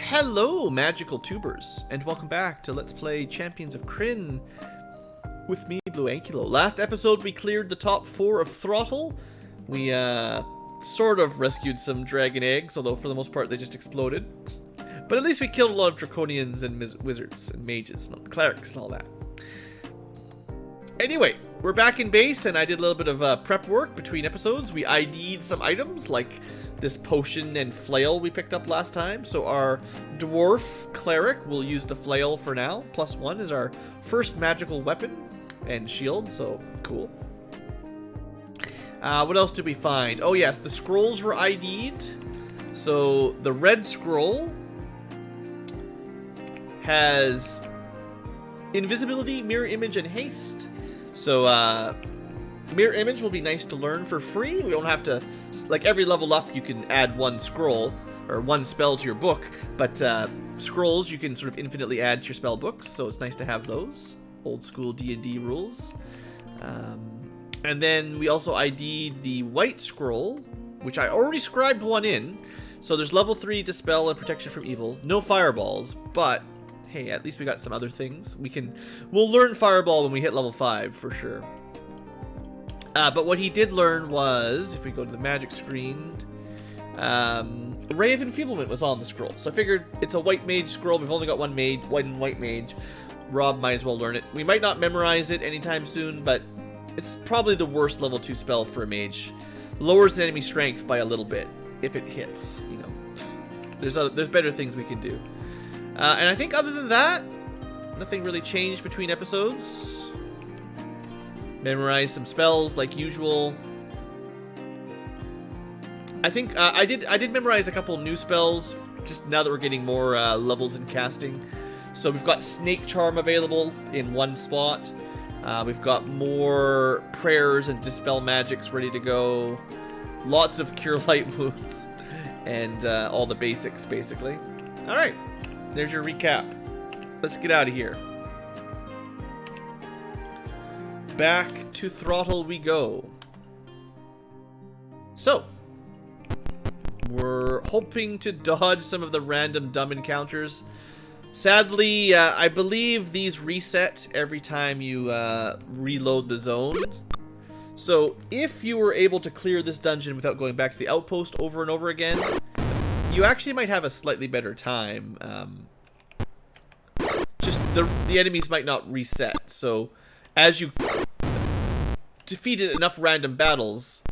Hello, magical tubers, and welcome back to Let's Play Champions of Krynn with me, BlueAnkylo. Last episode, we cleared the top 4 of Throttle. We, sort of rescued some dragon eggs, although for the most part they just exploded. But at least we killed a lot of draconians and wizards and mages and clerics and all that. Anyway, we're back in base, and I did a little bit of prep work between episodes. We ID'd some items, like this potion and flail we picked up last time. So our dwarf cleric will use the flail for now. +1 is our first magical weapon and shield, so cool. What else did we find? Oh yes, the scrolls were ID'd. So the red scroll has invisibility, mirror image, and haste. So mirror image will be nice to learn for free. We don't have to, like every level up you can add one scroll or one spell to your book, but scrolls you can sort of infinitely add to your spell books, so it's nice to have those. Old school D&D rules. And then we also ID'd the white scroll, which I already scribed one in. So there's level 3 Dispel and Protection from Evil. No fireballs, but hey, at least we got some other things. We'll learn Fireball when we hit level 5 for sure. But what he did learn was, if we go to the magic screen, Ray of Enfeeblement was on the scroll. So I figured it's a white mage scroll. We've only got one white mage. Rob might as well learn it. We might not memorize it anytime soon, but it's probably the worst level 2 spell for a mage. Lowers the enemy strength by a little bit if it hits. You know, there's better things we can do. And I think other than that, nothing really changed between episodes. Memorize some spells like usual. I think I did memorize a couple new spells just now that we're getting more levels in casting. So we've got Snake Charm available in one spot. We've got more prayers and dispel magics ready to go. Lots of cure light wounds and all the basics basically. All right, there's your recap. Let's get out of here. Back to Throttle we go. So, we're hoping to dodge some of the random dumb encounters. Sadly, I believe these reset every time you reload the zone. So, if you were able to clear this dungeon without going back to the outpost over and over again, you actually might have a slightly better time. Just the enemies might not reset. So, as you defeated enough random battles,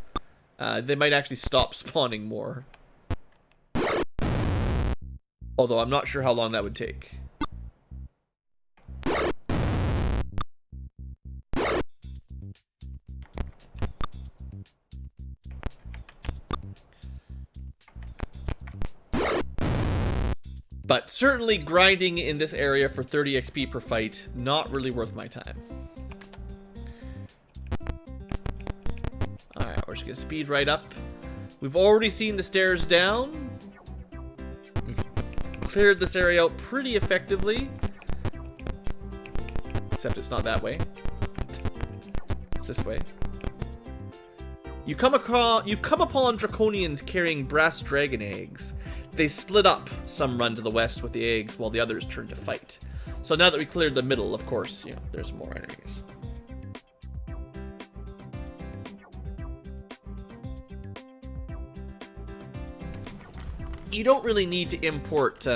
they might actually stop spawning more. Although I'm not sure how long that would take. But certainly grinding in this area for 30 XP per fight, not really worth my time. Alright, we're just gonna speed right up. We've already seen the stairs down. We've cleared this area out pretty effectively. Except it's not that way. It's this way. You come upon draconians carrying brass dragon eggs. They split up. Some run to the west with the eggs, while the others turn to fight. So now that we cleared the middle, of course, you know, there's more enemies. You don't really need to import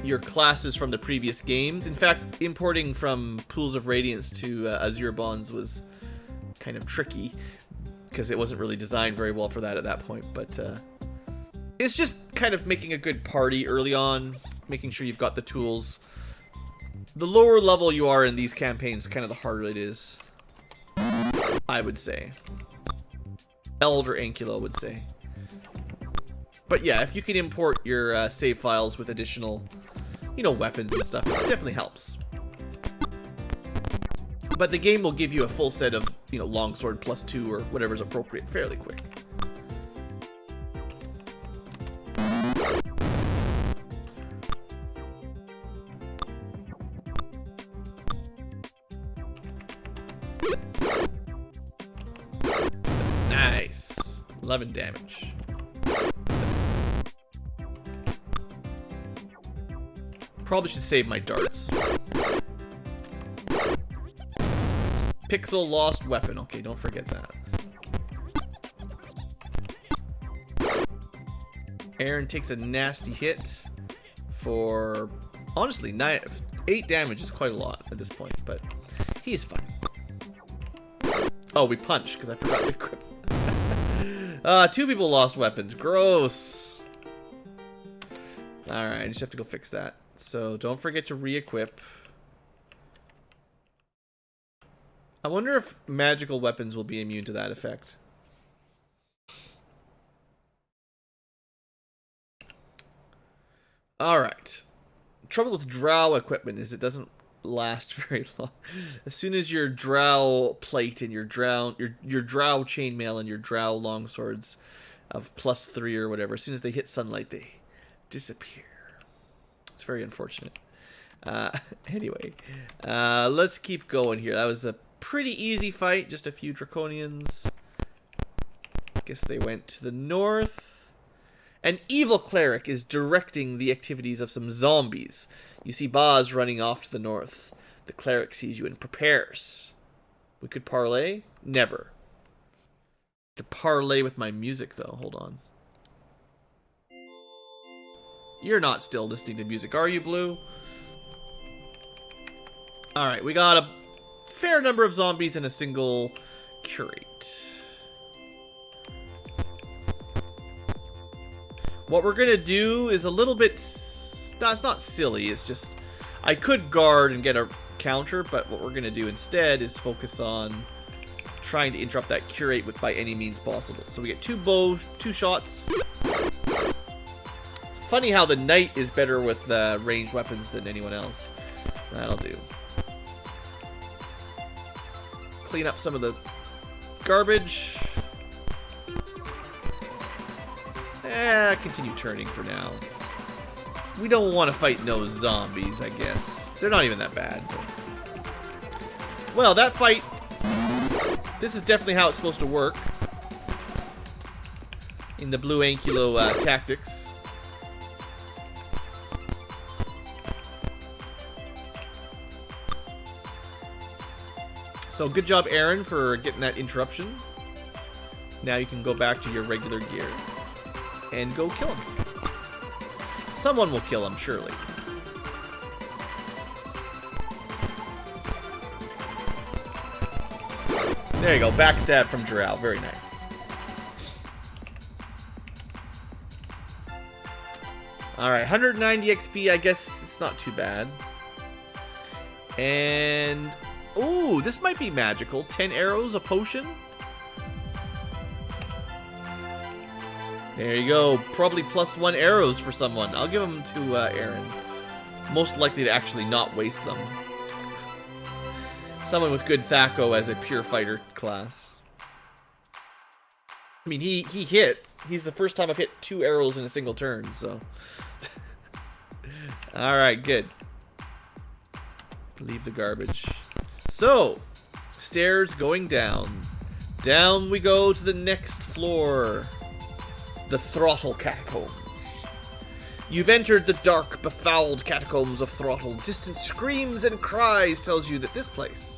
your classes from the previous games. In fact, importing from Pools of Radiance to Azure Bonds was kind of tricky, because it wasn't really designed very well for that at that point, but it's just kind of making a good party early on, making sure you've got the tools. The lower level you are in these campaigns, kind of the harder it is, I would say. Elder Ankylo would say. But yeah, if you can import your save files with additional, you know, weapons and stuff, it definitely helps. But the game will give you a full set of, you know, longsword +2 or whatever's appropriate fairly quick. Nice. 11 damage. Probably should save my darts. Pixel lost weapon. Okay, don't forget that. Aaron takes a nasty hit for, honestly, 8 damage is quite a lot at this point, but he's fine. Oh, we punched because I forgot to equip. 2 people lost weapons. Gross. Alright, I just have to go fix that. So don't forget to re-equip. I wonder if magical weapons will be immune to that effect. Alright. Trouble with drow equipment is it doesn't last very long. As soon as your drow plate and your drow chainmail and your drow longswords of +3 or whatever, as soon as they hit sunlight, they disappear. It's very unfortunate. Anyway, let's keep going here. That was a pretty easy fight, just a few draconians. Guess they went to the north. An evil cleric is directing the activities of some zombies. You see Boz running off to the north. The cleric sees you and prepares. We could parlay? Never. To parlay with my music, though. Hold on. You're not still listening to music, are you, Blue? Alright, we got a fair number of zombies in a single curate. What we're gonna do is a little bit... That's not silly, it's just... I could guard and get a counter, but what we're gonna do instead is focus on trying to interrupt that curate with by any means possible. So we get 2 shots. Funny how the knight is better with ranged weapons than anyone else. That'll do. Clean up some of the garbage. Continue turning for now. We don't want to fight no zombies, I guess. They're not even that bad. But... Well, that fight... This is definitely how it's supposed to work. In the BlueAnkylo tactics. So good job, Aaron, for getting that interruption. Now you can go back to your regular gear. And go kill him. Someone will kill him, surely. There you go, backstab from Drow. Very nice. Alright, 190 XP, I guess it's not too bad. And... Ooh, this might be magical. 10 arrows, a potion. There you go. Probably +1 arrows for someone. I'll give them to Aaron. Most likely to actually not waste them. Someone with good Thaco as a pure fighter class. I mean, he hit. He's the first time I've hit 2 arrows in a single turn, so... Alright, good. Leave the garbage. So, stairs going down. Down we go to the next floor. The Throttle catacombs. You've entered the dark, befouled catacombs of Throttle. Distant screams and cries tells you that this place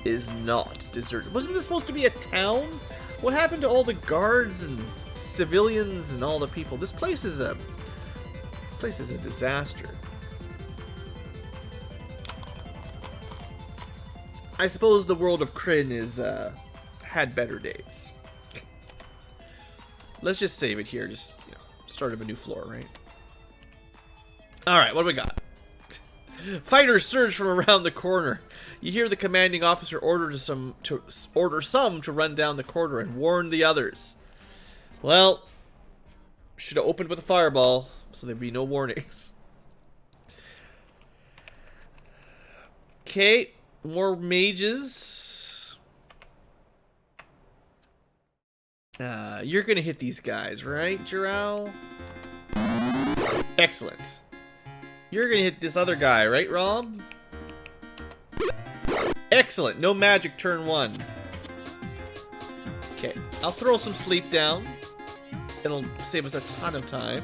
is not deserted. Wasn't this supposed to be a town? What happened to all the guards and civilians and all the people? This place is a disaster. I suppose the world of Krynn is had better days. Let's just save it here. Just, you know, start of a new floor, right? Alright, what do we got? Fighters surge from around the corner. You hear the commanding officer order some to run down the corridor and warn the others. Well, should have opened with a fireball, so there'd be no warnings. Okay, more mages. You're gonna hit these guys, right, Jirao? Excellent. You're gonna hit this other guy, right, Rob? Excellent. No magic turn 1. Okay, I'll throw some sleep down. It'll save us a ton of time.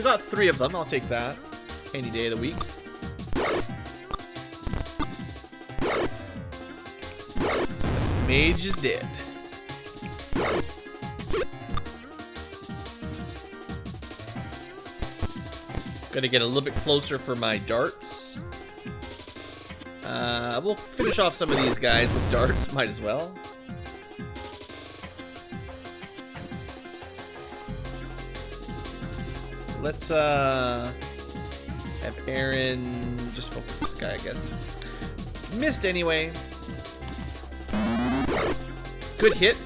got 3 of them. I'll take that any day of the week. Mage is dead. Gotta get a little bit closer for my darts. We'll finish off some of these guys with darts. Might as well. Let's have Aaron just focus this guy, I guess. Missed anyway. Good hit.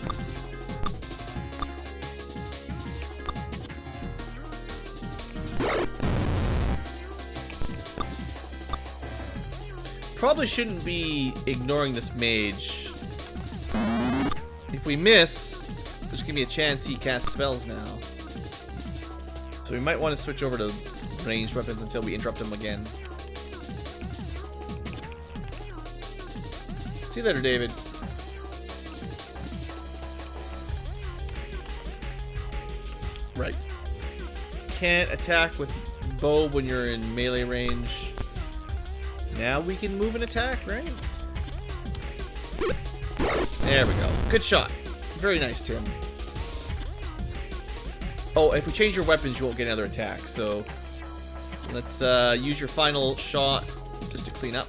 Probably shouldn't be ignoring this mage. If we miss, there's gonna be a chance he casts spells now. So we might want to switch over to ranged weapons until we interrupt him again. See you later, David. Right. Can't attack with bow when you're in melee range. Now we can move and attack, right? There we go. Good shot. Very nice, Tim. Oh, if we change your weapons, you won't get another attack. So let's use your final shot just to clean up.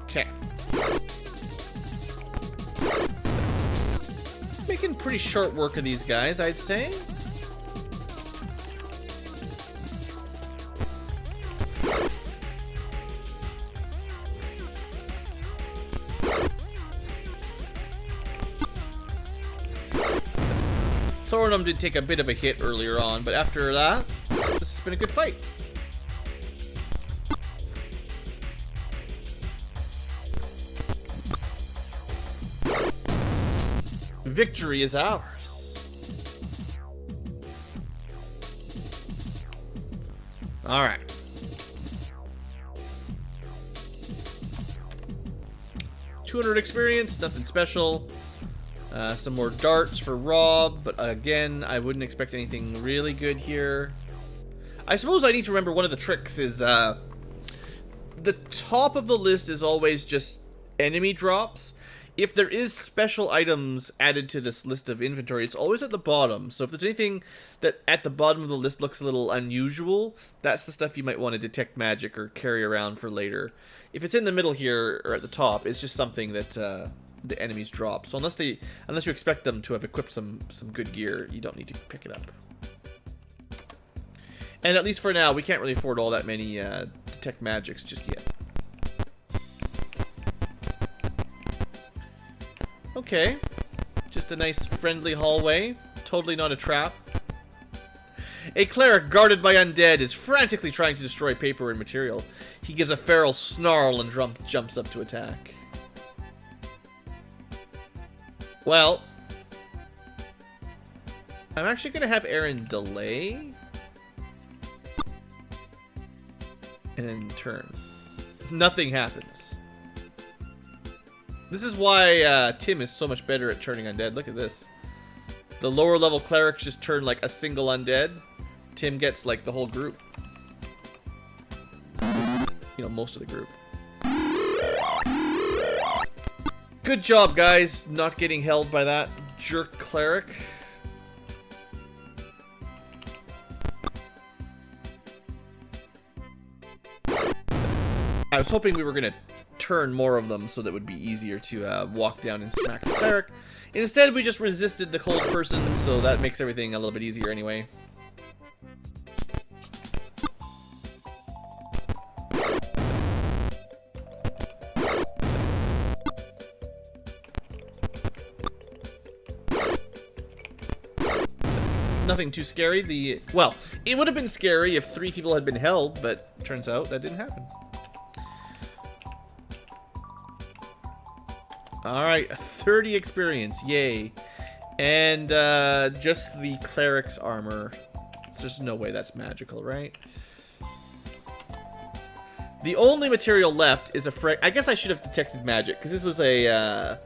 Okay. Making pretty short work of these guys, I'd say. Throttle did take a bit of a hit earlier on, but after that, this has been a good fight. Victory is ours. All right. $200 experience, nothing special. Some more darts for Rob, but again, I wouldn't expect anything really good here. I suppose I need to remember one of the tricks is the top of the list is always just enemy drops. If there is special items added to this list of inventory, it's always at the bottom. So if there's anything that at the bottom of the list looks a little unusual, that's the stuff you might want to detect magic or carry around for later. If it's in the middle here or at the top, it's just something that the enemies drop. So unless you expect them to have equipped some good gear, you don't need to pick it up. And at least for now, we can't really afford all that many detect magics just yet. Okay, just a nice friendly hallway, totally not a trap. A cleric guarded by undead is frantically trying to destroy paper and material. He gives a feral snarl and jumps up to attack. Well, I'm actually going to have Aaron delay and then turn. Nothing happens. This is why Tim is so much better at turning undead. Look at this. The lower level clerics just turn like a single undead. Tim gets like the whole group. You know, most of the group. Good job, guys, not getting held by that jerk cleric. I was hoping we were going to turn more of them so that it would be easier to walk down and smack the cleric. Instead, we just resisted the cold person, so that makes everything a little bit easier anyway. Nothing too scary. Well, it would have been scary if 3 people had been held, but turns out that didn't happen. Alright, 30 experience, yay. And just the cleric's armor. There's no way that's magical, right? The only material left is a I guess I should have detected magic, because this was a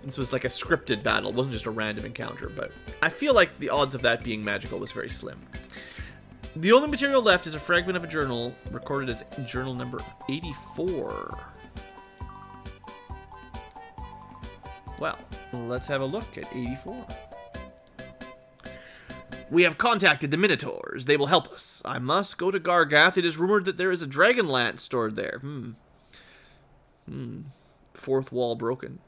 This was like a scripted battle. It wasn't just a random encounter, but I feel like the odds of that being magical was very slim. The only material left is a fragment of a journal recorded as journal number 84. Well, let's have a look at 84. We have contacted the Minotaurs. They will help us. I must go to Gargath. It is rumored that there is a dragon lance stored there. Fourth wall broken.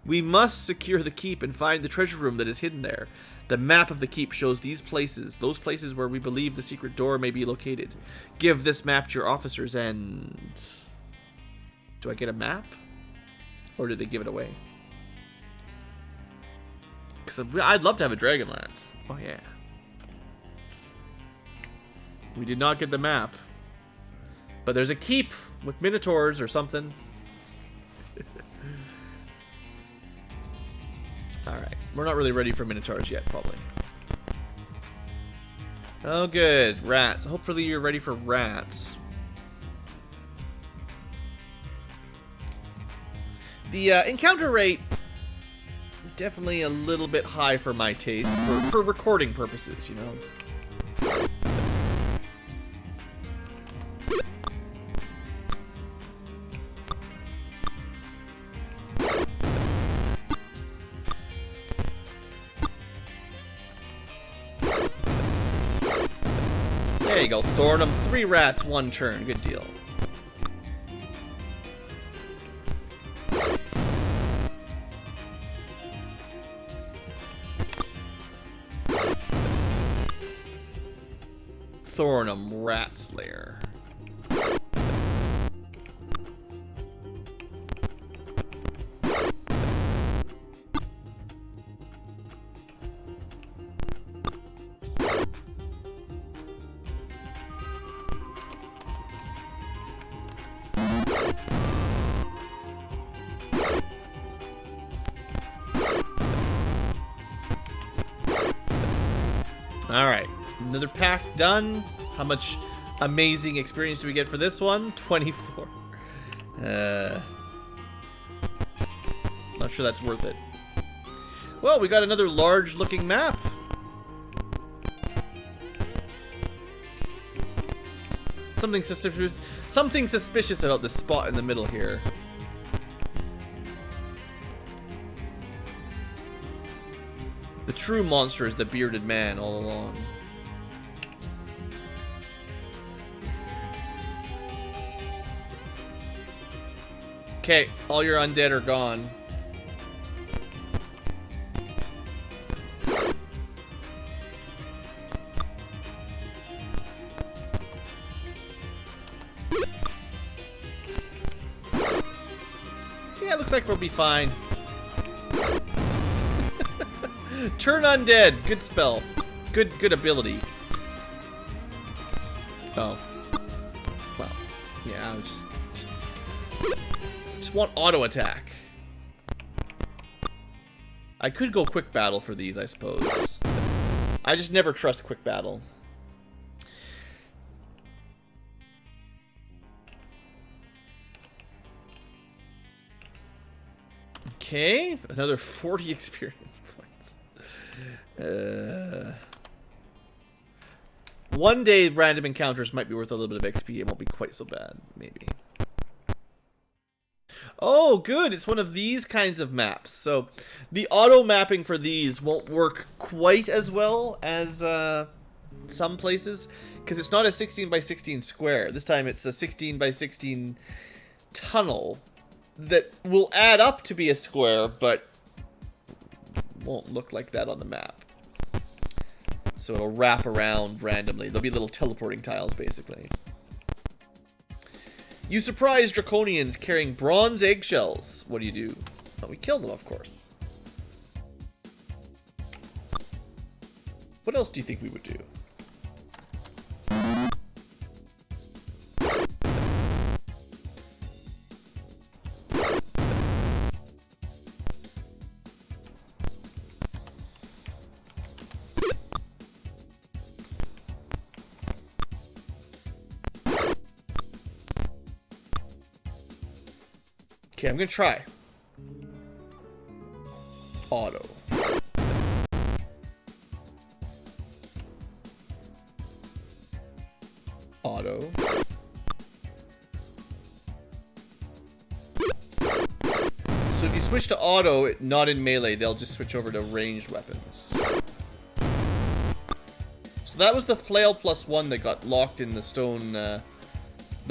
We must secure the keep and find the treasure room that is hidden there. The map of the keep shows these places, those places where we believe the secret door may be located. Give this map to your officers and... Do I get a map? Or do they give it away? Because I'd love to have a dragon lance. Oh yeah. We did not get the map. But there's a keep with minotaurs or something. Alright. We're not really ready for minotaurs yet, probably. Oh, good. Rats. Hopefully you're ready for rats. The encounter rate... definitely a little bit high for my taste. For recording purposes, you know. There you go, Thornum. 3 rats, 1 turn. Good deal. Thornum Rat Slayer. Alright, another pack done. How much amazing experience do we get for this one? 24. Not sure that's worth it. Well, we got another large looking map. Something suspicious about the spot in the middle here. The true monster is the bearded man all along. Okay, all your undead are gone. Yeah, looks like we'll be fine. Turn undead. Good spell. Good ability. Oh. Well, yeah, I was just want auto attack. I could go quick battle for these, I suppose. I just never trust quick battle. Okay, another 40 experience points. One day random encounters might be worth a little bit of XP. It won't be quite so bad, maybe. Oh, good. It's one of these kinds of maps. So the auto mapping for these won't work quite as well as some places, because it's not a 16 by 16 square. This time it's a 16 by 16 tunnel that will add up to be a square, but won't look like that on the map. So it'll wrap around randomly. There'll be little teleporting tiles, basically. You surprise draconians carrying bronze eggshells. What do you do? Well, we kill them, of course. What else do you think we would do? Okay, I'm gonna try. auto. Auto. So if you switch to auto, not in melee, they'll just switch over to ranged weapons. So that was the flail +1 that got locked in the stone, the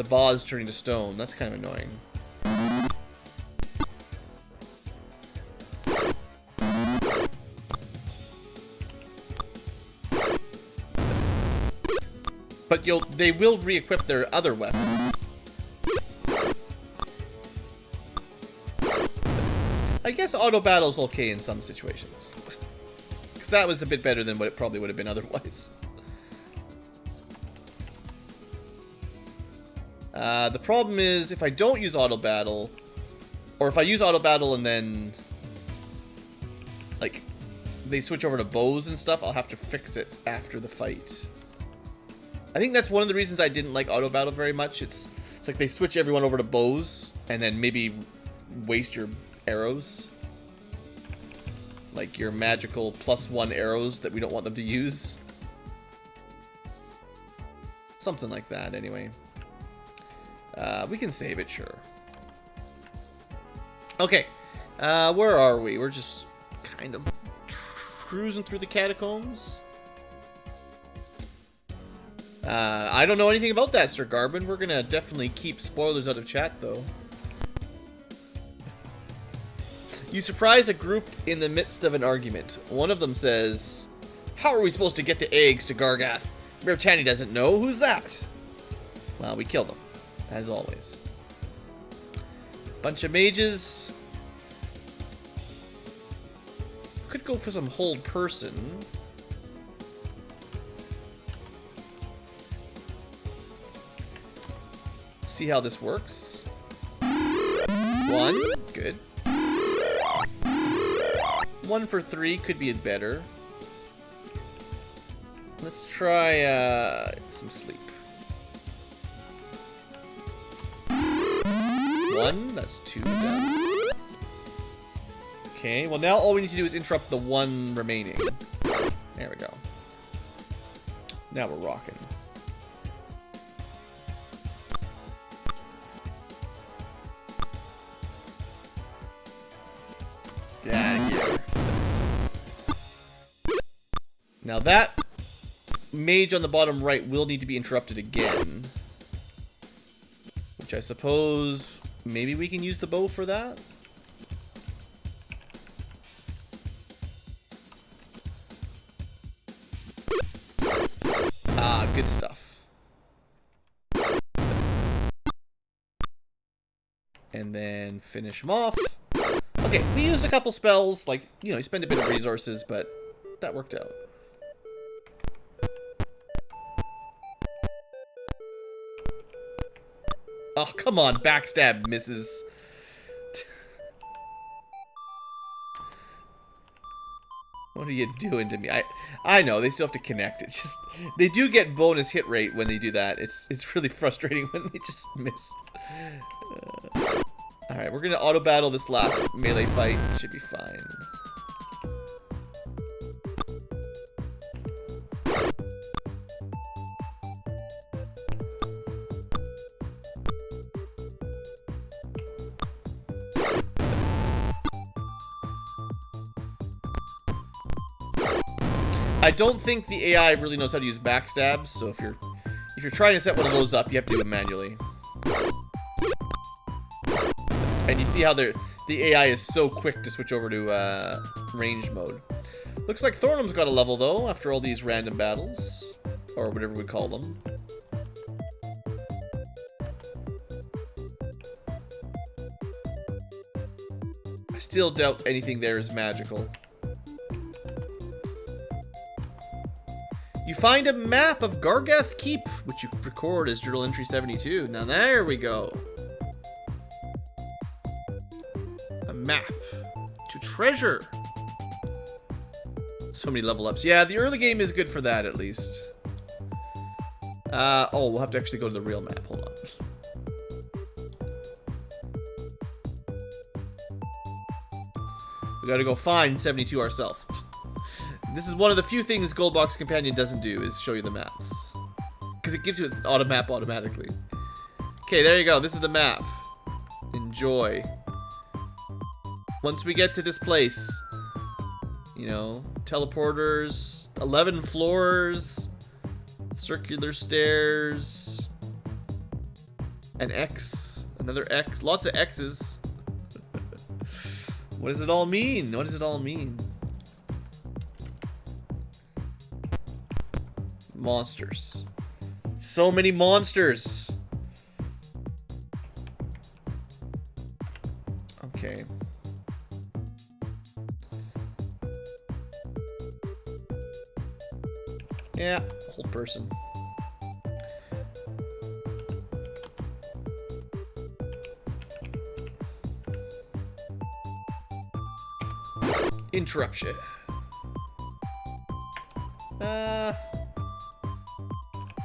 boss turning to stone. That's kind of annoying. But they will re-equip their other weapon. I guess auto battle's okay in some situations. Because that was a bit better than what it probably would have been otherwise. The problem is, if I don't use auto battle, or if I use auto battle and then, like, they switch over to bows and stuff, I'll have to fix it after the fight. I think that's one of the reasons I didn't like auto battle very much. It's like they switch everyone over to bows and then maybe waste your arrows. Like your magical +1 arrows that we don't want them to use. Something like that, anyway. We can save it, sure. Okay, where are we? We're just kind of cruising through the catacombs. I don't know anything about that, Sir Garbin. We're gonna definitely keep spoilers out of chat, though. You surprise a group in the midst of an argument. One of them says, "How are we supposed to get the eggs to Gargath? Mirtani doesn't know. Who's that?" Well, we killed him, as always. Bunch of mages. Could go for some hold person. See how this works. 1, good. 1 for 3 could be better. Let's try some sleep. 1, that's 2 down. Okay, well now all we need to do is interrupt the 1 remaining. There we go. Now we're rocking. Get out of here. Now that mage on the bottom right will need to be interrupted again. Which I suppose maybe we can use the bow for that? Ah, good stuff. And then finish him off. Okay, we used a couple spells, like, you know, you spend a bit of resources, but that worked out. Oh, come on, backstab misses. What are you doing to me? I know, they still have to connect. It's just, they do get bonus hit rate when they do that. It's really frustrating when they just miss. Alright, we're gonna auto battle this last melee fight. Should be fine. I don't think the AI really knows how to use backstabs, so if you're trying to set one of those up, you have to do it manually. And you see how the AI is so quick to switch over to range mode. Looks like Thornum's got a level though after all these random battles, or whatever we call them. I still doubt anything there is magical. You find a map of Gargath Keep, which you record as journal entry 72. Now there we go. A map to treasure. So many level ups. Yeah, the early game is good for that at least. Oh, we'll have to actually go to the real map. Hold on. We gotta go find 72 ourselves. This is one of the few things GoldBox Companion doesn't do, is show you the maps. Because it gives you an auto map automatically. Okay, there you go. This is the map. Enjoy. Once we get to this place, you know, teleporters, 11 floors, circular stairs, an X, another X, lots of X's. What does it all mean? What does it all mean? Monsters. So many monsters. Okay. Yeah, whole person. Interruption.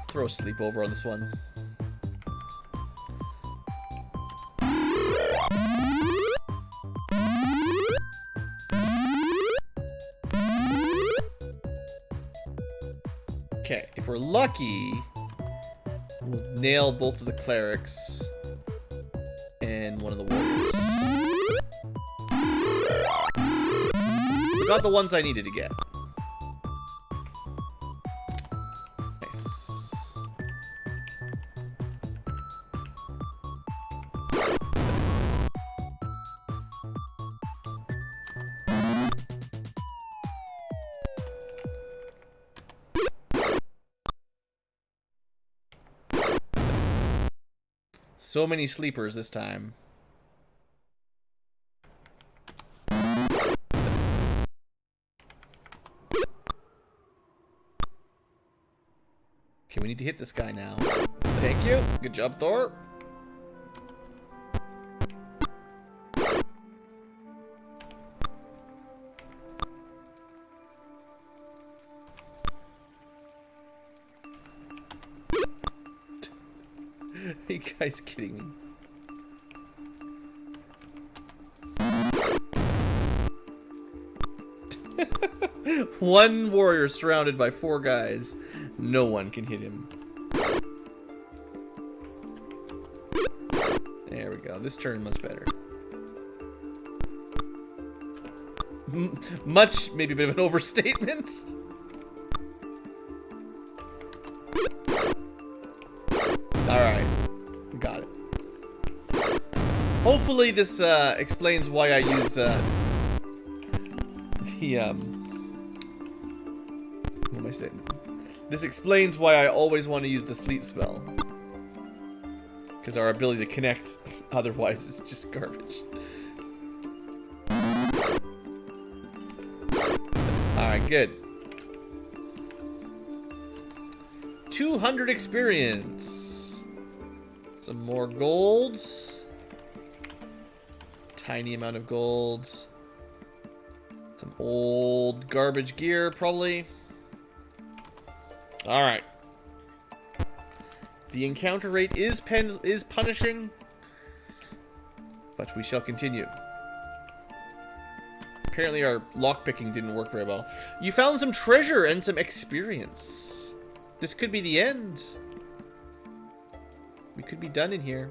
Throw a sleepover on this one. Okay, if we're lucky, we'll nail both of the clerics and one of the warriors. We got the ones I needed to get. Nice. So many sleepers this time. Okay, we need to hit this guy now. Thank you. Good job, Thor. Are you guys kidding me? One warrior surrounded by 4 guys. No one can hit him. There we go. This turn much better. Much, maybe a bit of an overstatement. Alright. Got it. Hopefully this explains why I use what am I saying? This explains why I always want to use the sleep spell. Because our ability to connect otherwise is just garbage. Alright, good. 200 experience. Some more gold. Tiny amount of gold. Some old garbage gear, probably. Alright. The encounter rate is punishing, but we shall continue. Apparently our lockpicking didn't work very well. You found some treasure and some experience. This could be the end. We could be done in here.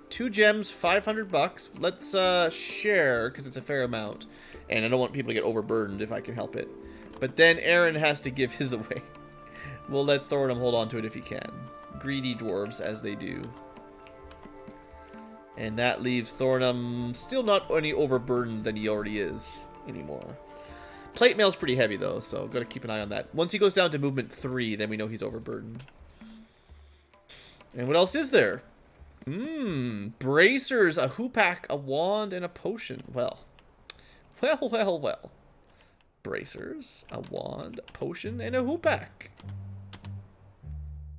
2 gems, 500 bucks. Let's share, because it's a fair amount. And I don't want people to get overburdened if I can help it. But then Aaron has to give his away. We'll let Thornham hold on to it if he can. Greedy dwarves, as they do. And that leaves Thornham still not any overburdened than he already is anymore. Plate mail's pretty heavy, though, so gotta keep an eye on that. Once he goes down to movement 3, then we know he's overburdened. And what else is there? Bracers, a hoopak, a wand, and a potion. Well. Bracers, a wand, a potion, and a hoopak.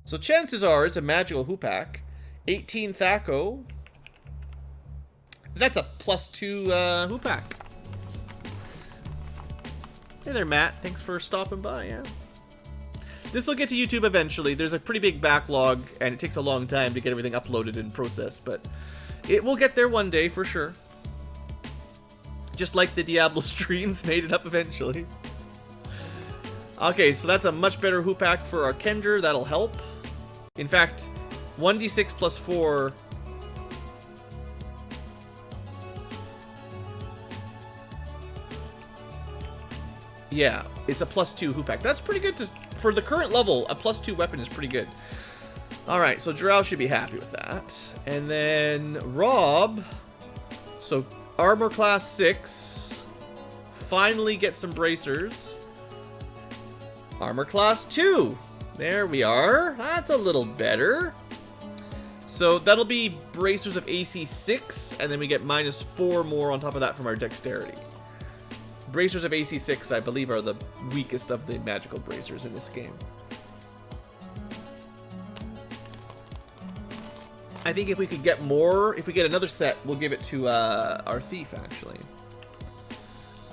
So chances are it's a magical hoopak. 18 Thaco. That's a +2 hoopak. Hey there, Matt. Thanks for stopping by, yeah. This will get to YouTube eventually. There's a pretty big backlog, and it takes a long time to get everything uploaded and processed, but it will get there one day for sure. Just like the Diablo streams made it up eventually. Okay, so that's a much better Hoopak for our Kender. That'll help. In fact, 1d6 plus 4... Yeah, it's a +2 Hoopak. That's pretty good for the current level. A +2 weapon is pretty good. Alright, so Drow should be happy with that. And then Rob. So armor class 6. Finally get some bracers. Armor class 2. There we are. That's a little better. So that'll be bracers of AC 6. And then we get -4 more on top of that from our dexterity. Bracers of AC 6, I believe, are the weakest of the magical bracers in this game. I think if we could get more, if we get another set, we'll give it to our thief, actually.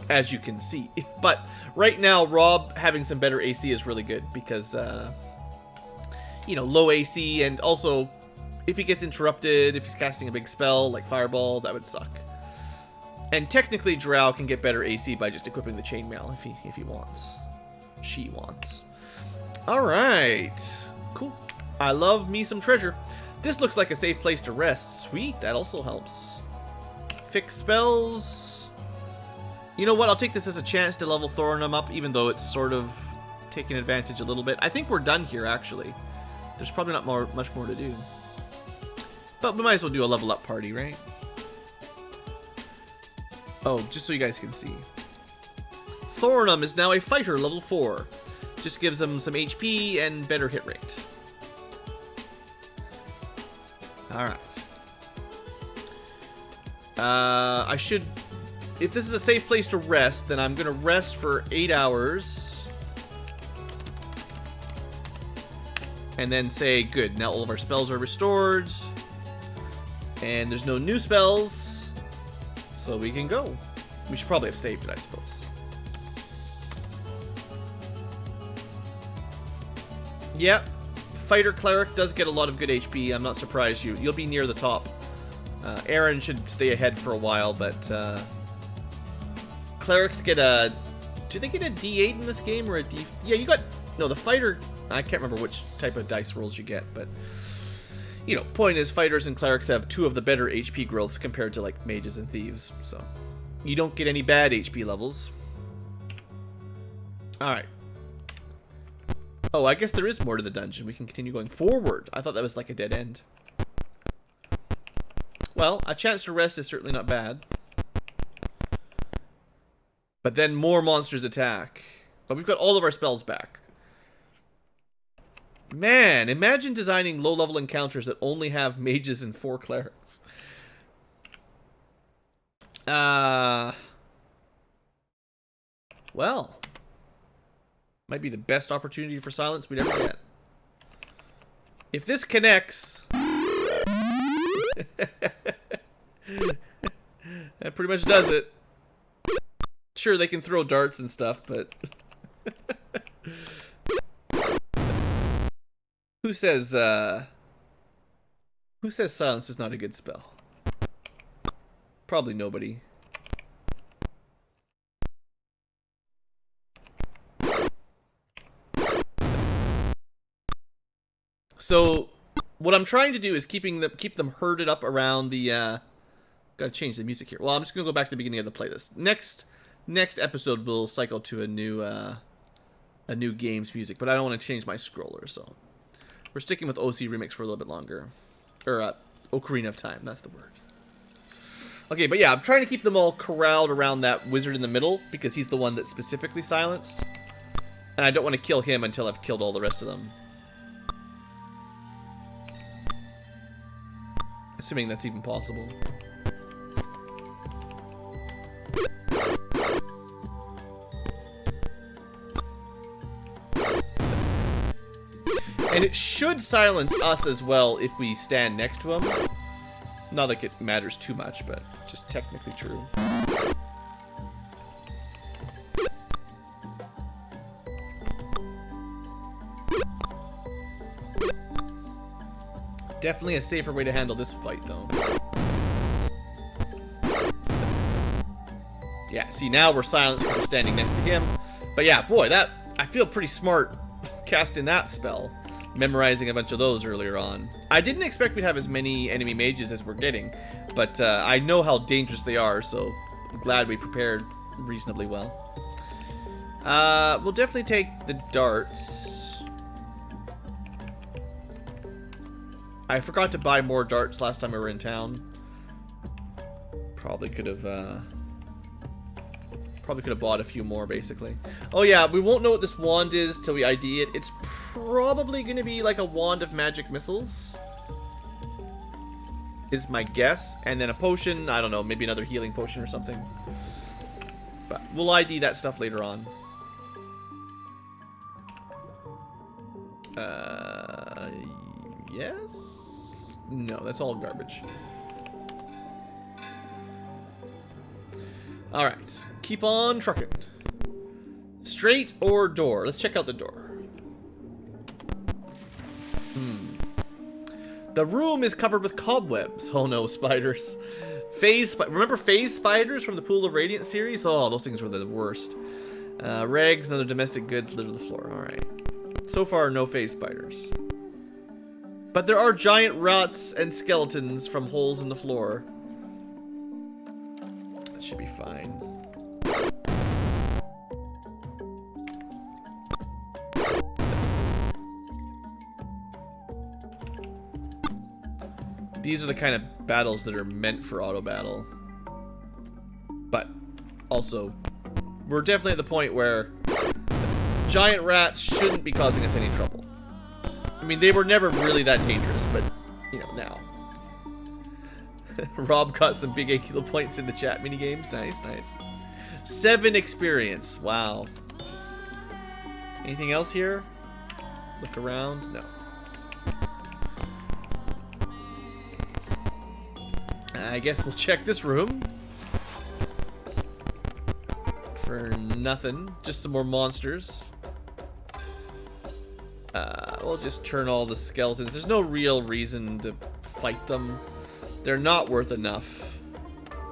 As you can see. But right now, Rob having some better AC is really good because, you know, low AC, and also if he gets interrupted, if he's casting a big spell like Fireball, that would suck. And technically, Drow can get better AC by just equipping the chainmail if he wants. She wants. All right, cool. I love me some treasure. This looks like a safe place to rest. Sweet, that also helps. Fix spells. You know what? I'll take this as a chance to level Thorinum up, even though it's sort of taking advantage a little bit. I think we're done here, actually. There's probably not much more to do. But we might as well do a level up party, right? Oh, just so you guys can see. Thorinum is now a fighter, level 4. Just gives him some HP and better hit rate. Alright. I should... If this is a safe place to rest, then I'm going to rest for 8 hours. And then say, good, now all of our spells are restored. And there's no new spells. So we can go. We should probably have saved it, I suppose. Yep. Fighter Cleric does get a lot of good HP. I'm not surprised. You'll be near the top. Aaron should stay ahead for a while, but Clerics get a... Do they get a D8 in this game or a D... Yeah, you got... No, the Fighter... I can't remember which type of dice rolls you get, but... You know, point is, fighters and clerics have 2 of the better HP growths compared to, like, mages and thieves. So, you don't get any bad HP levels. Alright. Oh, I guess there is more to the dungeon. We can continue going forward. I thought that was like a dead end. Well, a chance to rest is certainly not bad. But then more monsters attack. But we've got all of our spells back. Man, imagine designing low-level encounters that only have mages and 4 clerics. Well. Might be the best opportunity for silence we'd ever get. If this connects... That pretty much does it. Sure, they can throw darts and stuff, but... Who says silence is not a good spell? Probably nobody. So, what I'm trying to do is keep them herded up around the, gotta change the music here. Well, I'm just gonna go back to the beginning of the playlist. Next episode we'll cycle to a new game's music, but I don't want to change my scroller, so we're sticking with OC Remix for a little bit longer. Or, Ocarina of Time, that's the word. Okay, but yeah, I'm trying to keep them all corralled around that wizard in the middle, because he's the one that's specifically silenced. And I don't want to kill him until I've killed all the rest of them. Assuming that's even possible. And it should silence us as well if we stand next to him. Not like it matters too much, but just technically true. Definitely a safer way to handle this fight, though. Yeah, see, now we're silenced because we're standing next to him. But yeah, boy, that I feel pretty smart casting that spell. Memorizing a bunch of those earlier on. I didn't expect we'd have as many enemy mages as we're getting, but I know how dangerous they are, so I'm glad we prepared reasonably well. We'll definitely take the darts. I forgot to buy more darts last time we were in town. Probably could have bought a few more, basically. Oh yeah, we won't know what this wand is till we ID it. It's probably going to be like a wand of magic missiles, is my guess. And then a potion, I don't know, maybe another healing potion or something. But we'll ID that stuff later on. Yes? No, that's all garbage. Alright, keep on trucking. Straight or door? Let's check out the door. The room is covered with cobwebs. Oh no, spiders. Remember phase spiders from the Pool of Radiance series? Oh, those things were the worst. Rags and other domestic goods litter the floor. Alright. So far, no phase spiders. But there are giant rats and skeletons from holes in the floor. That should be fine. These are the kind of battles that are meant for auto battle. But also, we're definitely at the point where giant rats shouldn't be causing us any trouble. I mean, they were never really that dangerous, but, you know, now. Rob got some big AQ points in the chat minigames. Nice, nice. 7 experience. Wow. Anything else here? Look around. No. I guess we'll check this room. For nothing. Just some more monsters. We'll just turn all the skeletons. There's no real reason to fight them. They're not worth enough.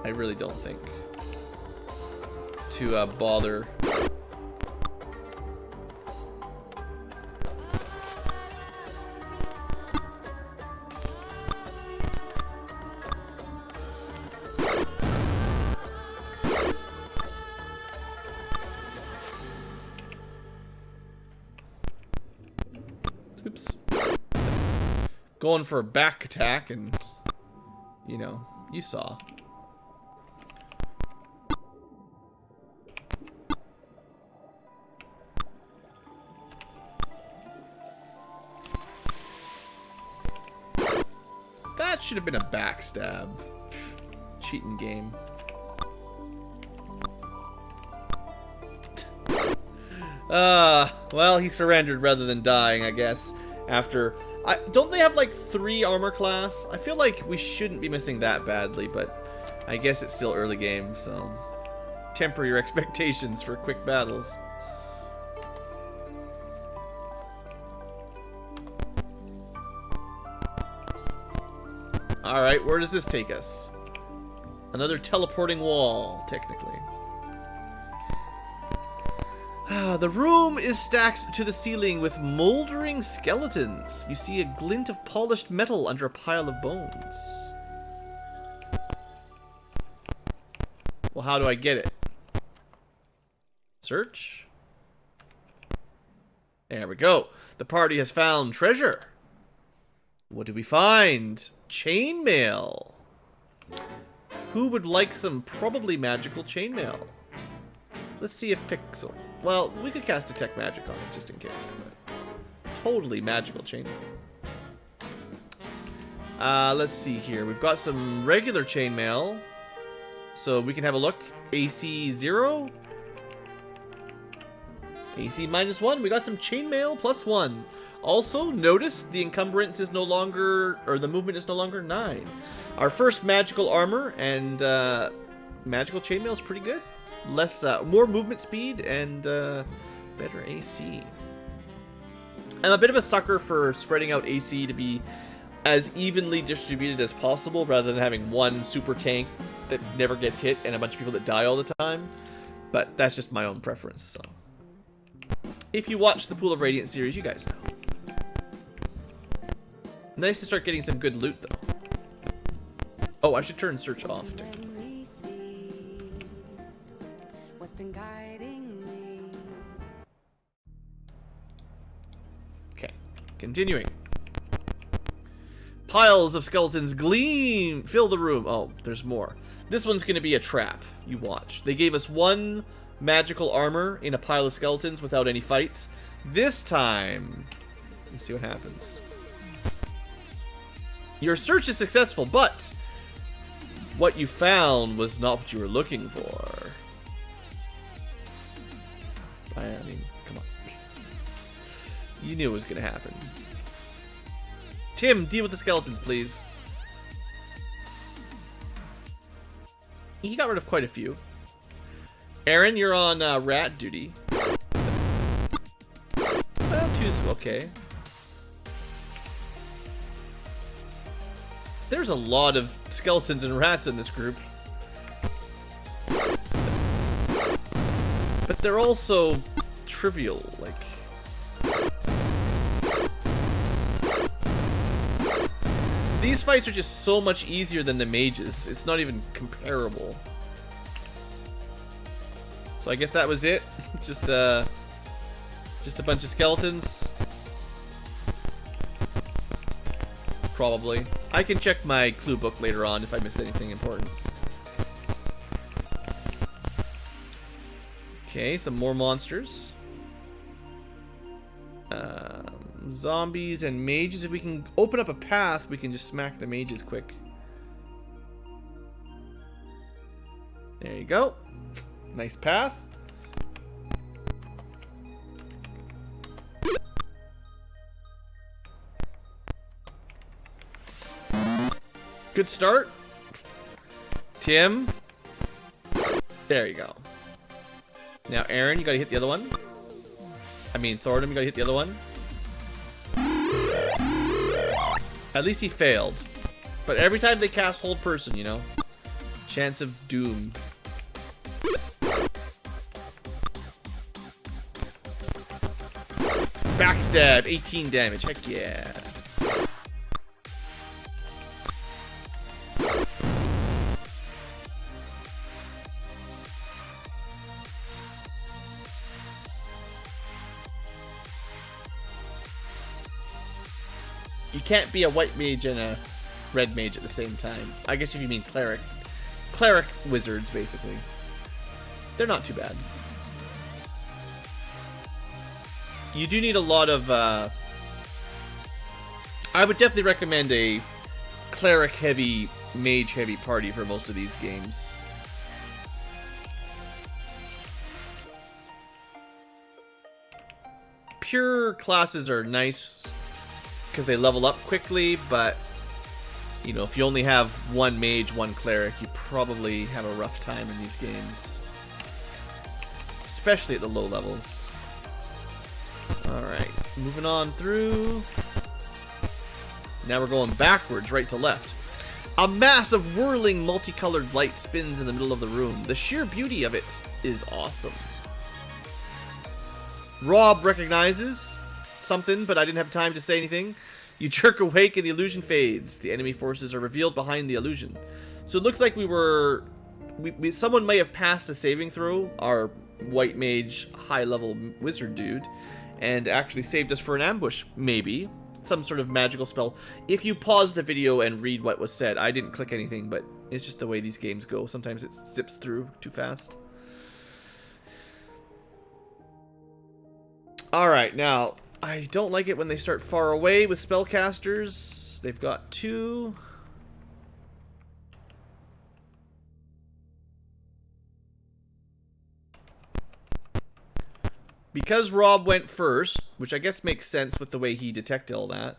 I really don't think. To bother. Oops. Going for a back attack and, you know, you saw. That should have been a backstab. Cheating game. Well, he surrendered rather than dying, I guess. After... don't they have, like, 3 armor class? I feel like we shouldn't be missing that badly, but I guess it's still early game, so... temper your expectations for quick battles. Alright, where does this take us? Another teleporting wall, technically. The room is stacked to the ceiling with moldering skeletons. You see a glint of polished metal under a pile of bones. Well, how do I get it? Search. There we go. The party has found treasure. What do we find? Chainmail. Who would like some probably magical chainmail? Let's see if Pixel... Well, we could cast Detect Magic on it just in case. But totally magical chainmail. Let's see here. We've got some regular chainmail. So we can have a look. AC 0. AC -1. We got some chainmail +1. Also, notice the encumbrance is no longer... or the movement is no longer 9. Our first magical armor and magical chainmail is pretty good. Less, more movement speed and better AC. I'm a bit of a sucker for spreading out AC to be as evenly distributed as possible rather than having one super tank that never gets hit and a bunch of people that die all the time. But that's just my own preference, so. If you watch the Pool of Radiance series, you guys know. Nice to start getting some good loot, though. Oh, I should turn search off. Okay, continuing. Piles of skeletons gleam, fill the room. Oh, there's more. This one's going to be a trap. You watch. They gave us one magical armor in a pile of skeletons without any fights. This time, let's see what happens. Your search is successful, but what you found was not what you were looking for. I mean, come on. You knew it was going to happen. Tim, deal with the skeletons, please. He got rid of quite a few. Aaron, you're on rat duty. Well, two's okay. There's a lot of skeletons and rats in this group. But they're also trivial, like... These fights are just so much easier than the mages. It's not even comparable. So I guess that was it. Just a bunch of skeletons. Probably. I can check my clue book later on if I missed anything important. Okay, some more monsters. Zombies and mages. If we can open up a path, we can just smack the mages quick. There you go. Nice path. Good start. Tim. There you go. Now, Aaron, you gotta hit the other one. I mean, Thornton, you gotta hit the other one. At least he failed. But every time they cast hold person, you know. Chance of doom. Backstab, 18 damage. Heck yeah. You can't be a white mage and a red mage at the same time. I guess if you mean cleric. Cleric wizards, basically. They're not too bad. You do need a lot of... I would definitely recommend a cleric-heavy, mage-heavy party for most of these games. Pure classes are nice because they level up quickly, but you know, if you only have one mage, one cleric, you probably have a rough time in these games, especially at the low levels. Alright, moving on through. Now we're going backwards, right to left. A mass of whirling multicolored light spins in the middle of the room. The sheer beauty of it is awesome. Rob recognizes something, but I didn't have time to say anything. You jerk awake and the illusion fades. The enemy forces are revealed behind the illusion. So it looks like someone may have passed a saving throw, our white mage high-level wizard dude, and actually saved us for an ambush, maybe. Some sort of magical spell. If you pause the video and read what was said, I didn't click anything, but it's just the way these games go. Sometimes it zips through too fast. Alright, now, I don't like it when they start far away with spellcasters. They've got two. Because Rob went first, which I guess makes sense with the way he detected all that,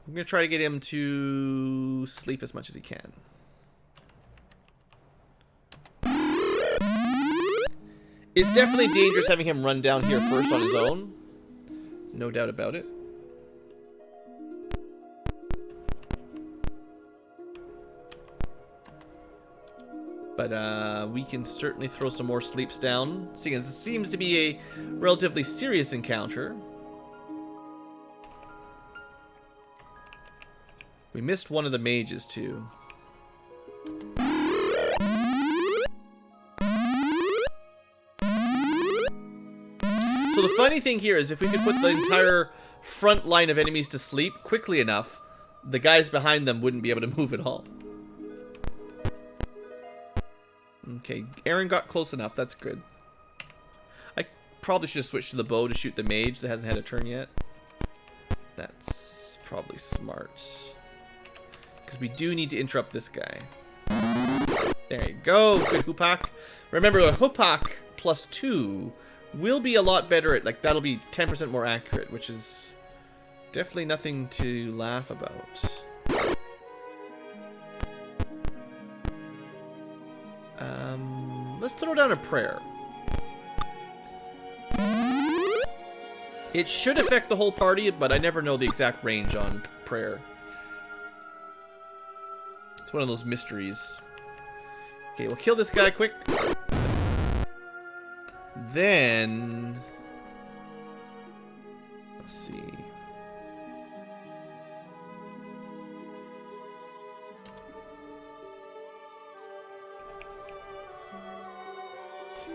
I'm going to try to get him to sleep as much as he can. It's definitely dangerous having him run down here first on his own. No doubt about it. But we can certainly throw some more sleeps down, seeing as it seems to be a relatively serious encounter. We missed one of the mages, too. So the funny thing here is if we could put the entire front line of enemies to sleep quickly enough, the guys behind them wouldn't be able to move at all. Okay, Aaron got close enough. That's good. I probably should have switched to the bow to shoot the mage that hasn't had a turn yet. That's probably smart. Because we do need to interrupt this guy. There you go. Good Hoopak. Remember, a Hoopak +2 will be a lot better at, like, that'll be 10% more accurate, which is definitely nothing to laugh about. Let's throw down a prayer. It should affect the whole party, but I never know the exact range on prayer. It's one of those mysteries. Okay, we'll kill this guy quick. Then... let's see.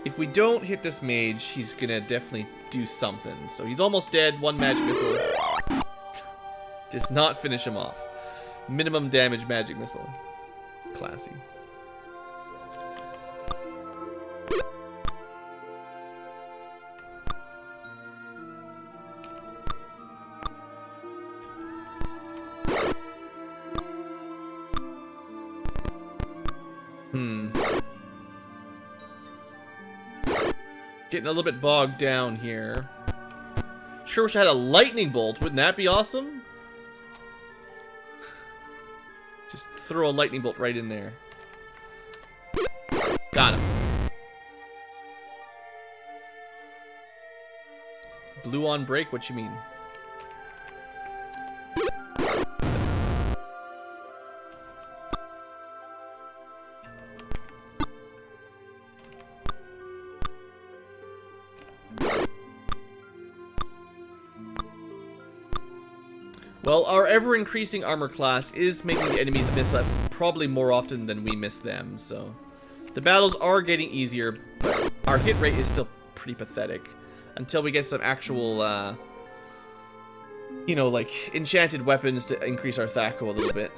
If we don't hit this mage, he's gonna definitely do something. So he's almost dead. One magic missile. Does not finish him off. Minimum damage magic missile. Classy. Getting a little bit bogged down here. Sure wish I had a lightning bolt. Wouldn't that be awesome? Just throw a lightning bolt right in there. Got him. Blue on break? What you mean? Well, our ever-increasing armor class is making the enemies miss us probably more often than we miss them, so... the battles are getting easier, but our hit rate is still pretty pathetic. Until we get some actual, you know, like, enchanted weapons to increase our THAC_o a little bit.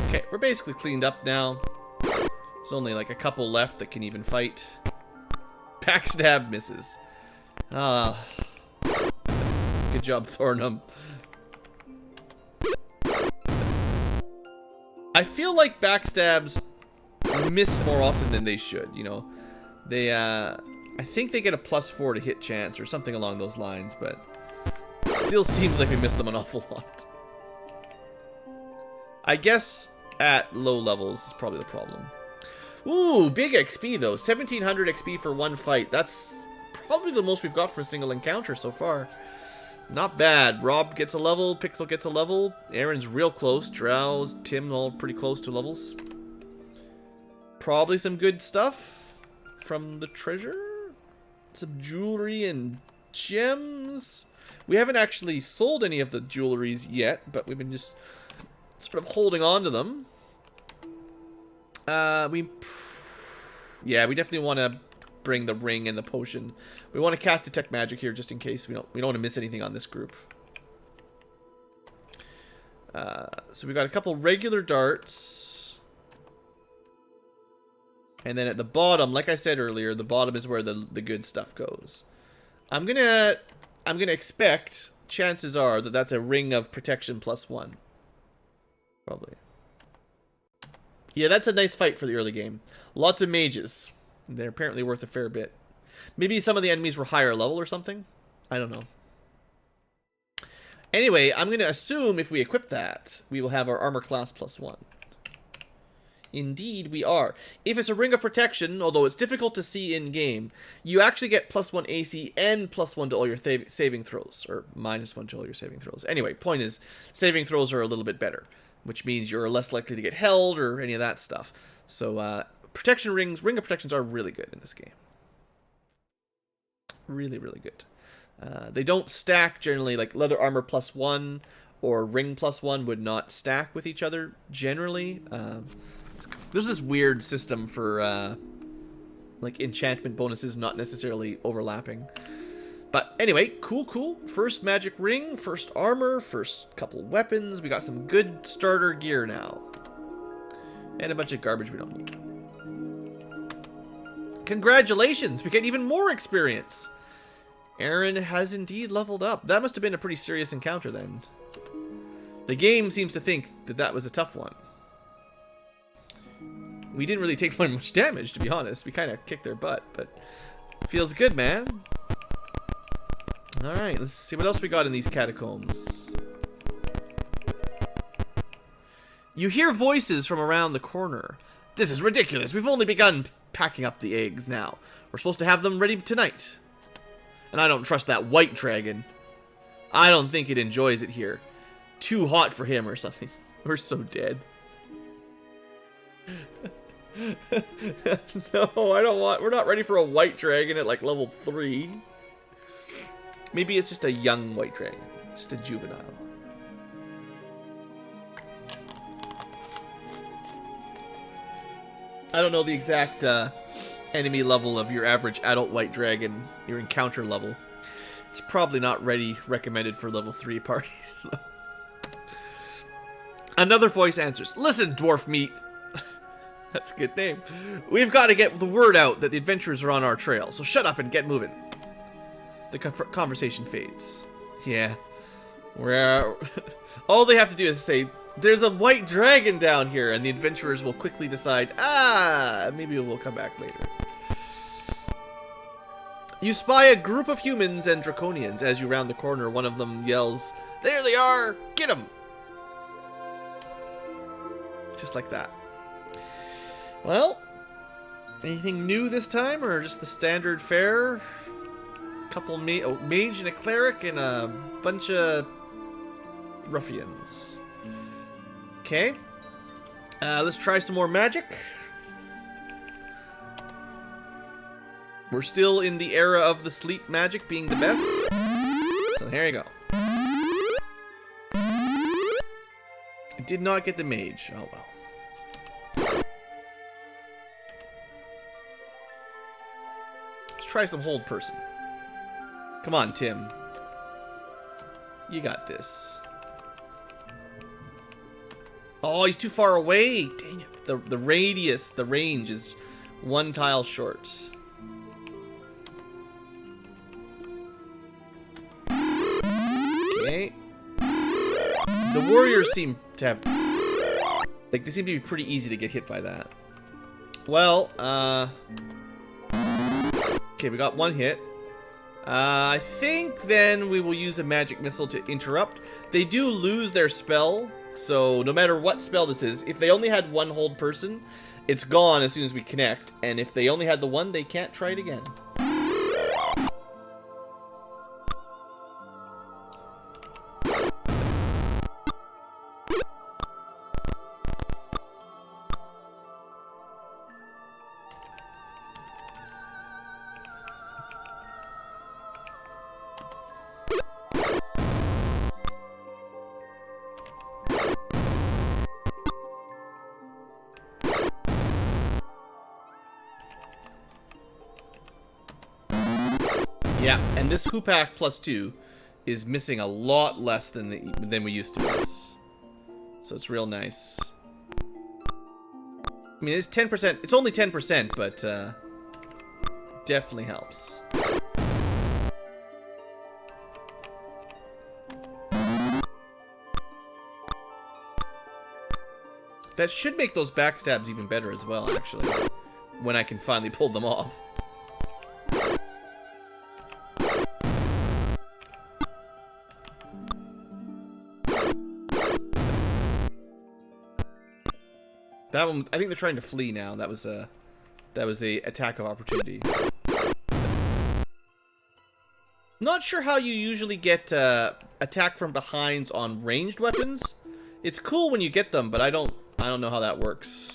Okay, we're basically cleaned up now. There's only like a couple left that can even fight. Backstab misses. Ah. Good job, Thornham. I feel like backstabs miss more often than they should, you know. They, I think they get a +4 to hit chance or something along those lines, but it still seems like we miss them an awful lot. I guess at low levels is probably the problem. Ooh, big XP though. 1700 XP for one fight. That's probably the most we've got for a single encounter so far. Not bad. Rob gets a level. Pixel gets a level. Aaron's real close. Drow's, Tim, all pretty close to levels. Probably some good stuff from the treasure. Some jewelry and gems. We haven't actually sold any of the jewelries yet, but we've been just sort of holding on to them. We definitely want to bring the ring and the potion. We want to cast detect magic here just in case we don't want to miss anything on this group. So we got a couple regular darts, and then at the bottom, like I said earlier, the bottom is where the good stuff goes. I'm gonna expect, chances are that that's a ring of protection +1. Probably. Yeah, that's a nice fight for the early game. Lots of mages. They're apparently worth a fair bit. Maybe some of the enemies were higher level or something. I don't know. Anyway, I'm going to assume if we equip that, we will have our armor class +1. Indeed, we are. If it's a ring of protection, although it's difficult to see in-game, you actually get +1 AC and +1 to all your saving throws. Or -1 to all your saving throws. Anyway, point is, saving throws are a little bit better, which means you're less likely to get held or any of that stuff. So, protection rings, ring of protections are really good in this game. Really, really good. They don't stack generally, like leather armor +1 or ring +1 would not stack with each other generally. There's this weird system for like enchantment bonuses not necessarily overlapping. But anyway, cool. First magic ring, first armor, first couple weapons. We got some good starter gear now. And a bunch of garbage we don't need. Congratulations, we get even more experience. Aaron has indeed leveled up. That must have been a pretty serious encounter then. The game seems to think that that was a tough one. We didn't really take much damage, to be honest. We kind of kicked their butt, but feels good, man. Alright, let's see what else we got in these catacombs. You hear voices from around the corner. This is ridiculous. We've only begun packing up the eggs now. We're supposed to have them ready tonight. And I don't trust that white dragon. I don't think it enjoys it here. Too hot for him or something. We're so dead. No, I don't want... We're not ready for a white dragon at like level 3. Maybe it's just a young white dragon. Just a juvenile. I don't know the exact enemy level of your average adult white dragon, your encounter level. It's probably not recommended for level 3 parties. So. Another voice answers, "Listen, dwarf meat." That's a good name. "We've got to get the word out that the adventurers are on our trail, so shut up and get moving." The conversation fades. Yeah. All they have to do is say, "There's a white dragon down here," and the adventurers will quickly decide, maybe we'll come back later. You spy a group of humans and draconians. As you round the corner, one of them yells, "There they are! Get them!" Just like that. Well, anything new this time, or just the standard fare? Couple mage and a cleric and a bunch of ruffians. Okay. Let's try some more magic. We're still in the era of the sleep magic being the best. So here you go. I did not get the mage. Oh well. Let's try some hold person. Come on, Tim. You got this. Oh, he's too far away. Dang it. The radius, the range is one tile short. Okay. The warriors seem to have... Like, they seem to be pretty easy to get hit by that. Well, okay, we got one hit. I think then we will use a magic missile to interrupt. They do lose their spell, so no matter what spell this is, if they only had one hold person, it's gone as soon as we connect, and if they only had the one, they can't try it again. Yeah, and this Hoopak +2 is missing a lot less than we used to miss. So it's real nice. I mean, it's 10%. It's only 10%, but definitely helps. That should make those backstabs even better as well, actually. When I can finally pull them off. That one, I think they're trying to flee now. That was a attack of opportunity. Not sure how you usually get attack from behinds on ranged weapons. It's cool when you get them, but I don't know how that works.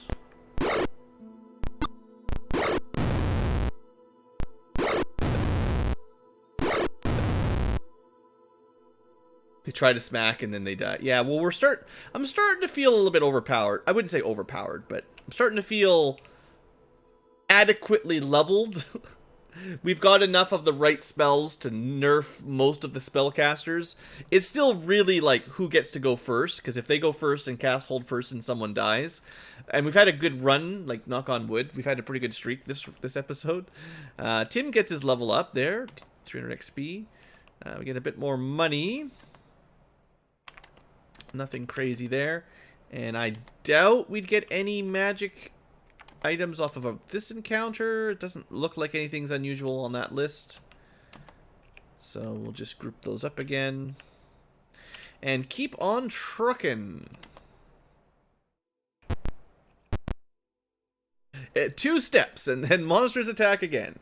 They try to smack and then they die. Yeah, well, I'm starting to feel a little bit overpowered. I wouldn't say overpowered, but I'm starting to feel adequately leveled. We've got enough of the right spells to nerf most of the spellcasters. It's still really like who gets to go first, because if they go first and cast hold first and someone dies, and we've had a good run, like knock on wood, we've had a pretty good streak this episode. Tim gets his level up there, 300 XP. We get a bit more money. Nothing crazy there, and I doubt we'd get any magic items off of this encounter. It doesn't look like anything's unusual on that list, so we'll just group those up again and keep on trucking. 2 steps and then monsters attack again,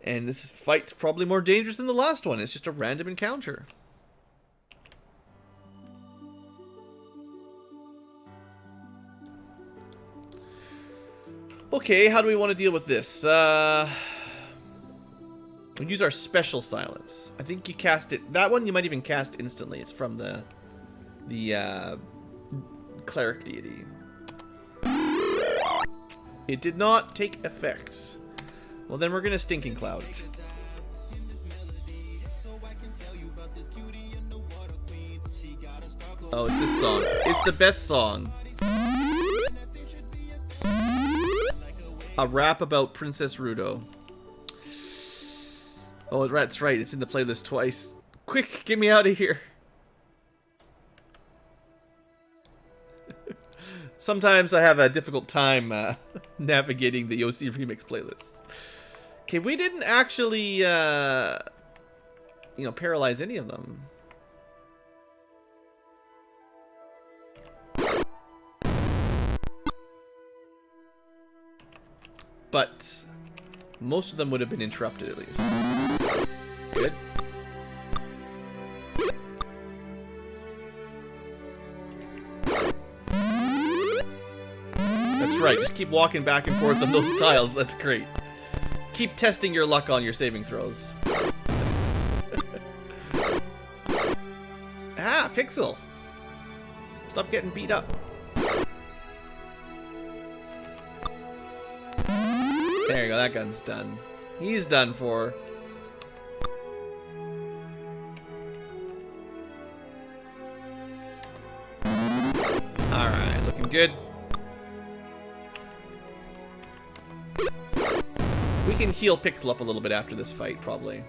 and this fight's probably more dangerous than the last one. It's just a random encounter. Okay, how do we want to deal with this? We'll use our special silence. I think you cast it. That one you might even cast instantly. It's from the cleric deity. It did not take effect. Well, then we're gonna Stinking Cloud. Oh, it's this song. It's the best song. A rap about Princess Rudo. Oh, that's right. It's in the playlist twice. Quick, get me out of here. Sometimes I have a difficult time navigating the OC Remix playlists. Okay, we didn't actually, paralyze any of them. But most of them would have been interrupted at least. Good. That's right, just keep walking back and forth on those tiles. That's great. Keep testing your luck on your saving throws. Ah, Pixel. Stop getting beat up. There you go, that gun's done. He's done for. Alright, looking good. We can heal Pixel up a little bit after this fight, probably.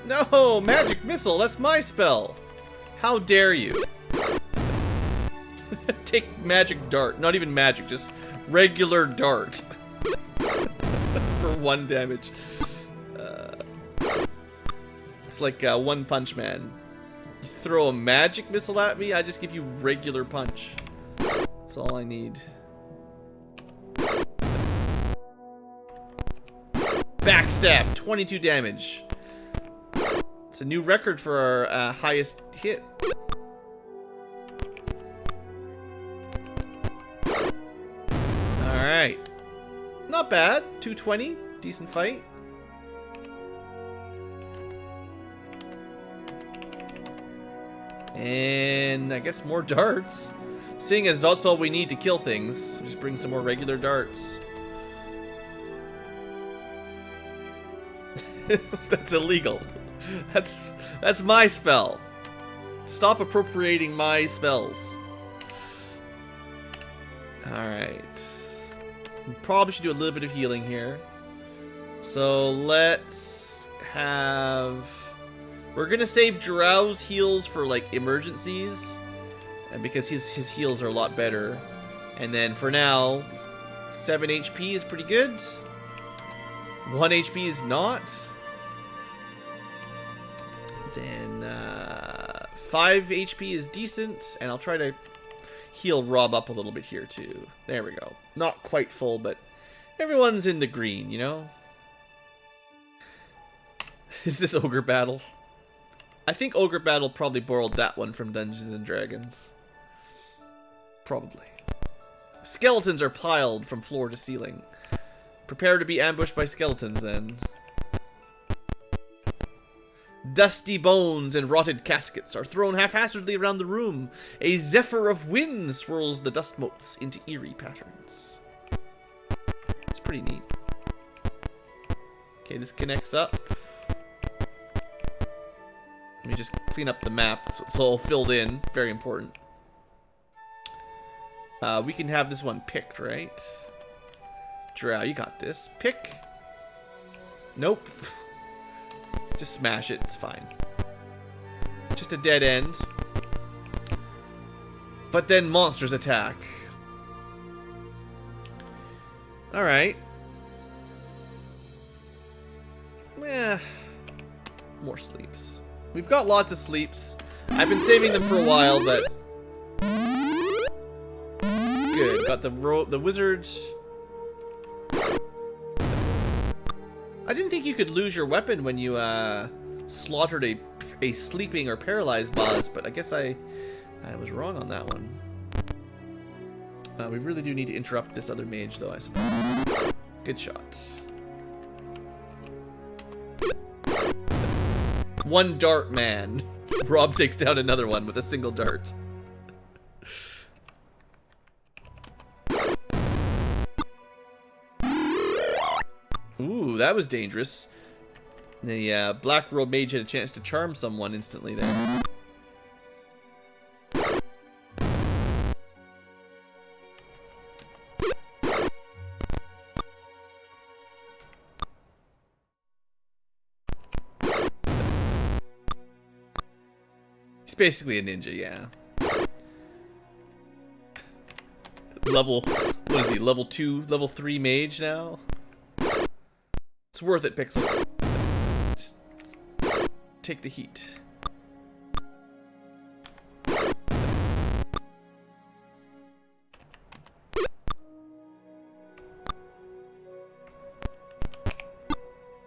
No, magic missile, that's my spell. How dare you? Take magic dart, not even magic, just regular dart. For 1 damage. It's like One Punch Man. You throw a magic missile at me, I just give you regular punch. That's all I need. Backstab, 22 damage. It's a new record for our highest hit. Alright. Not bad. 220. Decent fight. And I guess more darts. Seeing as that's all we need to kill things, just bring some more regular darts. That's illegal. That's my spell. Stop appropriating my spells. Alright. We probably should do a little bit of healing here. So let's have... We're gonna save Drow's heals for like emergencies, and because his heals are a lot better. And then for now, 7 HP is pretty good. 1 HP is not. Then 5 HP is decent, and I'll try to heal Rob up a little bit here too. There we go. Not quite full, but everyone's in the green, you know? Is this Ogre Battle? I think Ogre Battle probably borrowed that one from Dungeons and Dragons. Probably. Skeletons are piled from floor to ceiling. Prepare to be ambushed by skeletons, then. Dusty bones and rotted caskets are thrown haphazardly around the room. A zephyr of wind swirls the dust motes into eerie patterns. It's pretty neat. Okay, this connects up. Let me just clean up the map so it's all filled in. Very important. We can have this one picked, right? Drow, you got this. Pick. Nope. Just smash it. It's fine. Just a dead end. But then monsters attack. Alright. Eh. More sleeps. We've got lots of sleeps. I've been saving them for a while, but... Good. Got the wizard. I didn't think you could lose your weapon when you slaughtered a sleeping or paralyzed boss, but I guess I was wrong on that one. We really do need to interrupt this other mage, though, I suppose. Good shot. One dart man. Rob takes down another one with a single dart. Ooh, that was dangerous. The black robe mage had a chance to charm someone instantly there. He's basically a ninja, yeah. Level, what is he, level 2, level 3 mage now? It's worth it, Pixel. Just take the heat.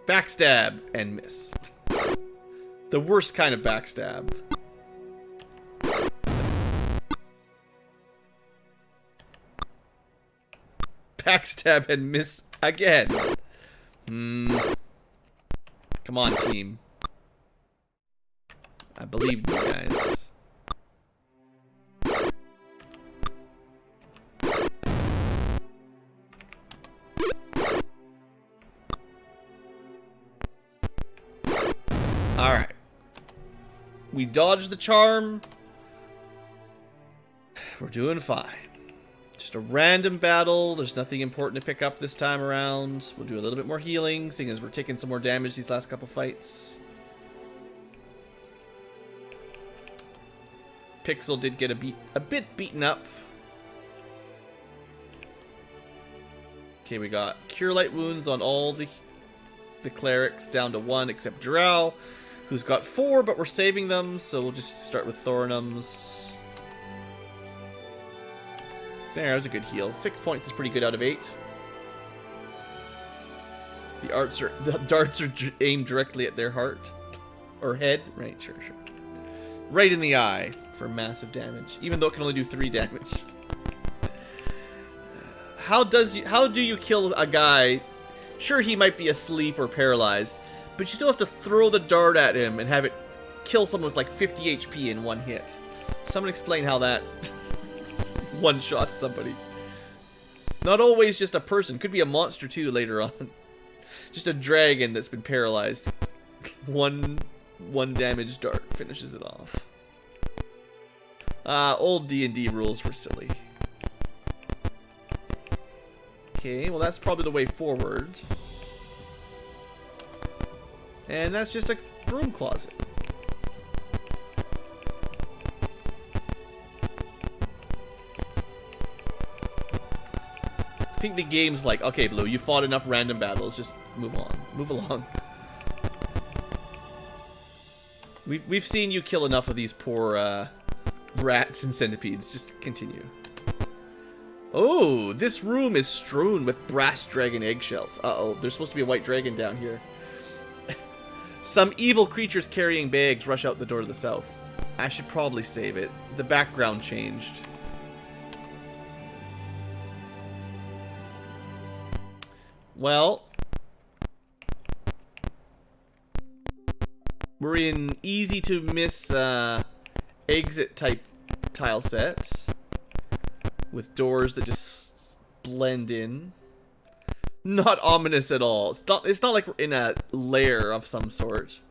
Backstab and miss. The worst kind of backstab. Backstab and miss again. Come on, team. I believe in you guys. Alright. We dodged the charm. We're doing fine. Just a random battle. There's nothing important to pick up this time around. We'll do a little bit more healing, seeing as we're taking some more damage these last couple fights. Pixel did get a bit beaten up. Okay, we got Cure Light Wounds on all the clerics, down to 1 except Drow, who's got 4, but we're saving them, so we'll just start with Thorinums. There, that was a good heal. 6 points is pretty good out of 8. The darts are aimed directly at their heart. Or head. Right, sure. Right in the eye for massive damage. Even though it can only do 3 damage. How do you kill a guy? Sure, he might be asleep or paralyzed, but you still have to throw the dart at him and have it kill someone with like 50 HP in one hit. Someone explain how that... one-shot somebody. Not always just a person. Could be a monster too later on. Just a dragon that's been paralyzed. One damage dart finishes it off. Old D&D rules were silly. Okay, well that's probably the way forward. And that's just a broom closet. I think the game's like, okay, Blue, you fought enough random battles, just move on. Move along. We've seen you kill enough of these poor rats and centipedes. Just continue. Oh, this room is strewn with brass dragon eggshells. Uh-oh, there's supposed to be a white dragon down here. Some evil creatures carrying bags rush out the door to the south. I should probably save it. The background changed. Well, we're in easy to miss exit type tile set with doors that just blend in. Not ominous at all. It's not like we're in a lair of some sort.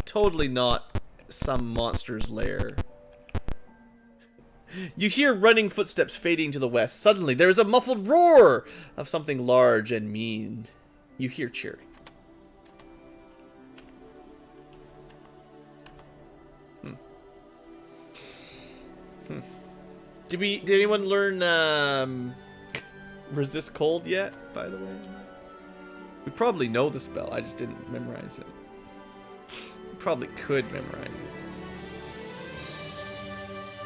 Totally not some monster's lair. You hear running footsteps fading to the west. Suddenly, there is a muffled roar of something large and mean. You hear cheering. Did anyone learn resist cold yet, by the way? We probably know the spell, I just didn't memorize it. We probably could memorize it.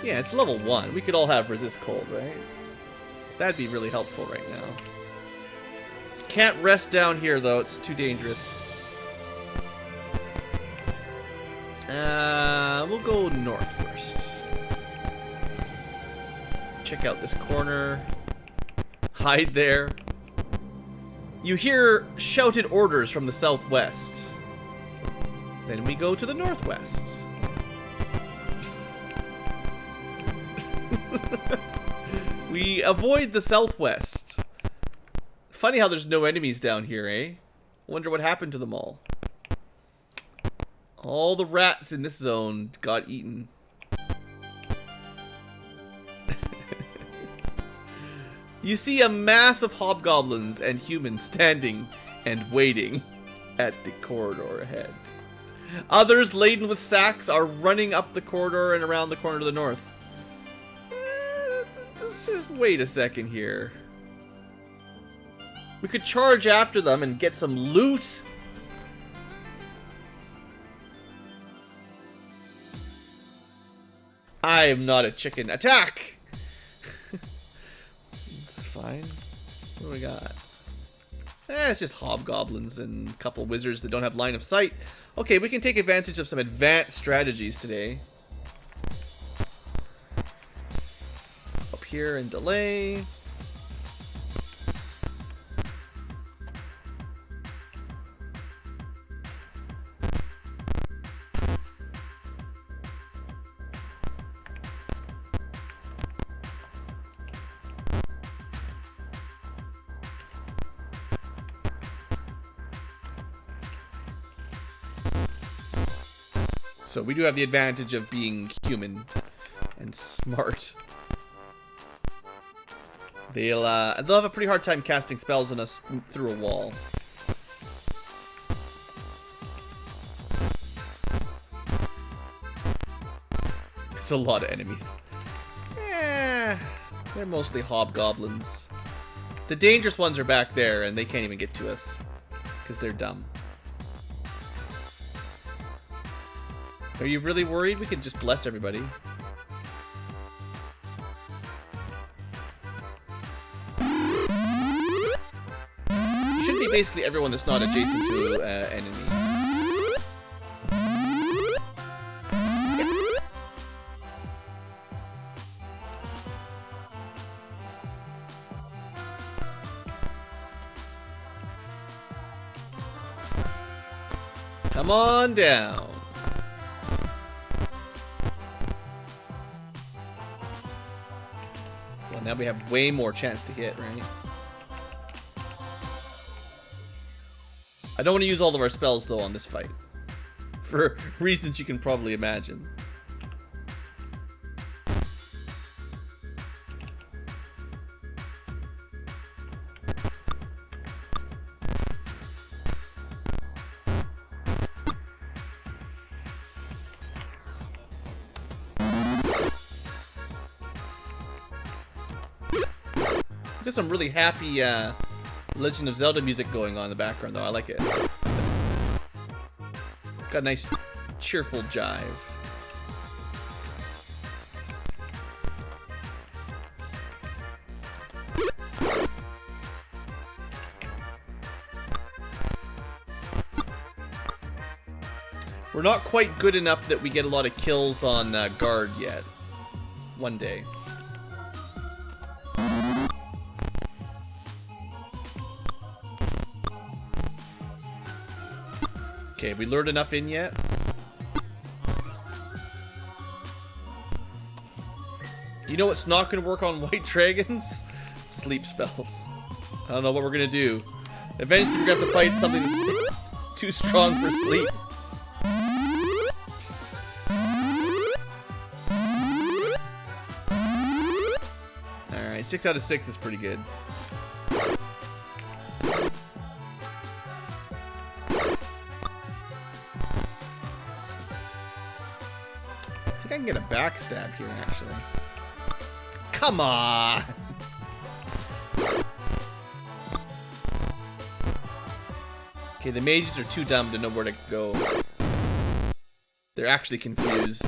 Yeah, it's level 1. We could all have resist cold, right? That'd be really helpful right now. Can't rest down here, though. It's too dangerous. We'll go north first. Check out this corner. Hide there. You hear shouted orders from the southwest. Then we go to the northwest. We avoid the southwest. Funny how there's no enemies down here, eh? Wonder what happened to them all. All the rats in this zone got eaten. You see a mass of hobgoblins and humans standing and waiting at the corridor ahead. Others, laden with sacks, are running up the corridor and around the corner to the north. Let's just wait a second here. We could charge after them and get some loot. I am not a chicken. Attack! It's fine. What do we got? It's just hobgoblins and a couple wizards that don't have line of sight. Okay, we can take advantage of some advanced strategies today. Up here and delay. So we do have the advantage of being human and smart. They'll have a pretty hard time casting spells on us through a wall. It's a lot of enemies. They're mostly hobgoblins. The dangerous ones are back there and they can't even get to us because they're dumb. Are you really worried? We could just bless everybody. Should be basically everyone that's not adjacent to enemy. Yep. Come on down. Now we have way more chance to hit, right? I don't want to use all of our spells, though, on this fight. For reasons you can probably imagine. We got some really happy Legend of Zelda music going on in the background, though. I like it. It's got a nice, cheerful jive. We're not quite good enough that we get a lot of kills on guard yet. One day. Okay, have we lured enough in yet? You know what's not going to work on white dragons? Sleep spells. I don't know what we're going to do. Eventually we're going to have to fight something that's too strong for sleep. Alright, 6 out of 6 is pretty good. I think I can get a backstab here, actually. Come on! Okay, the mages are too dumb to know where to go. They're actually confused.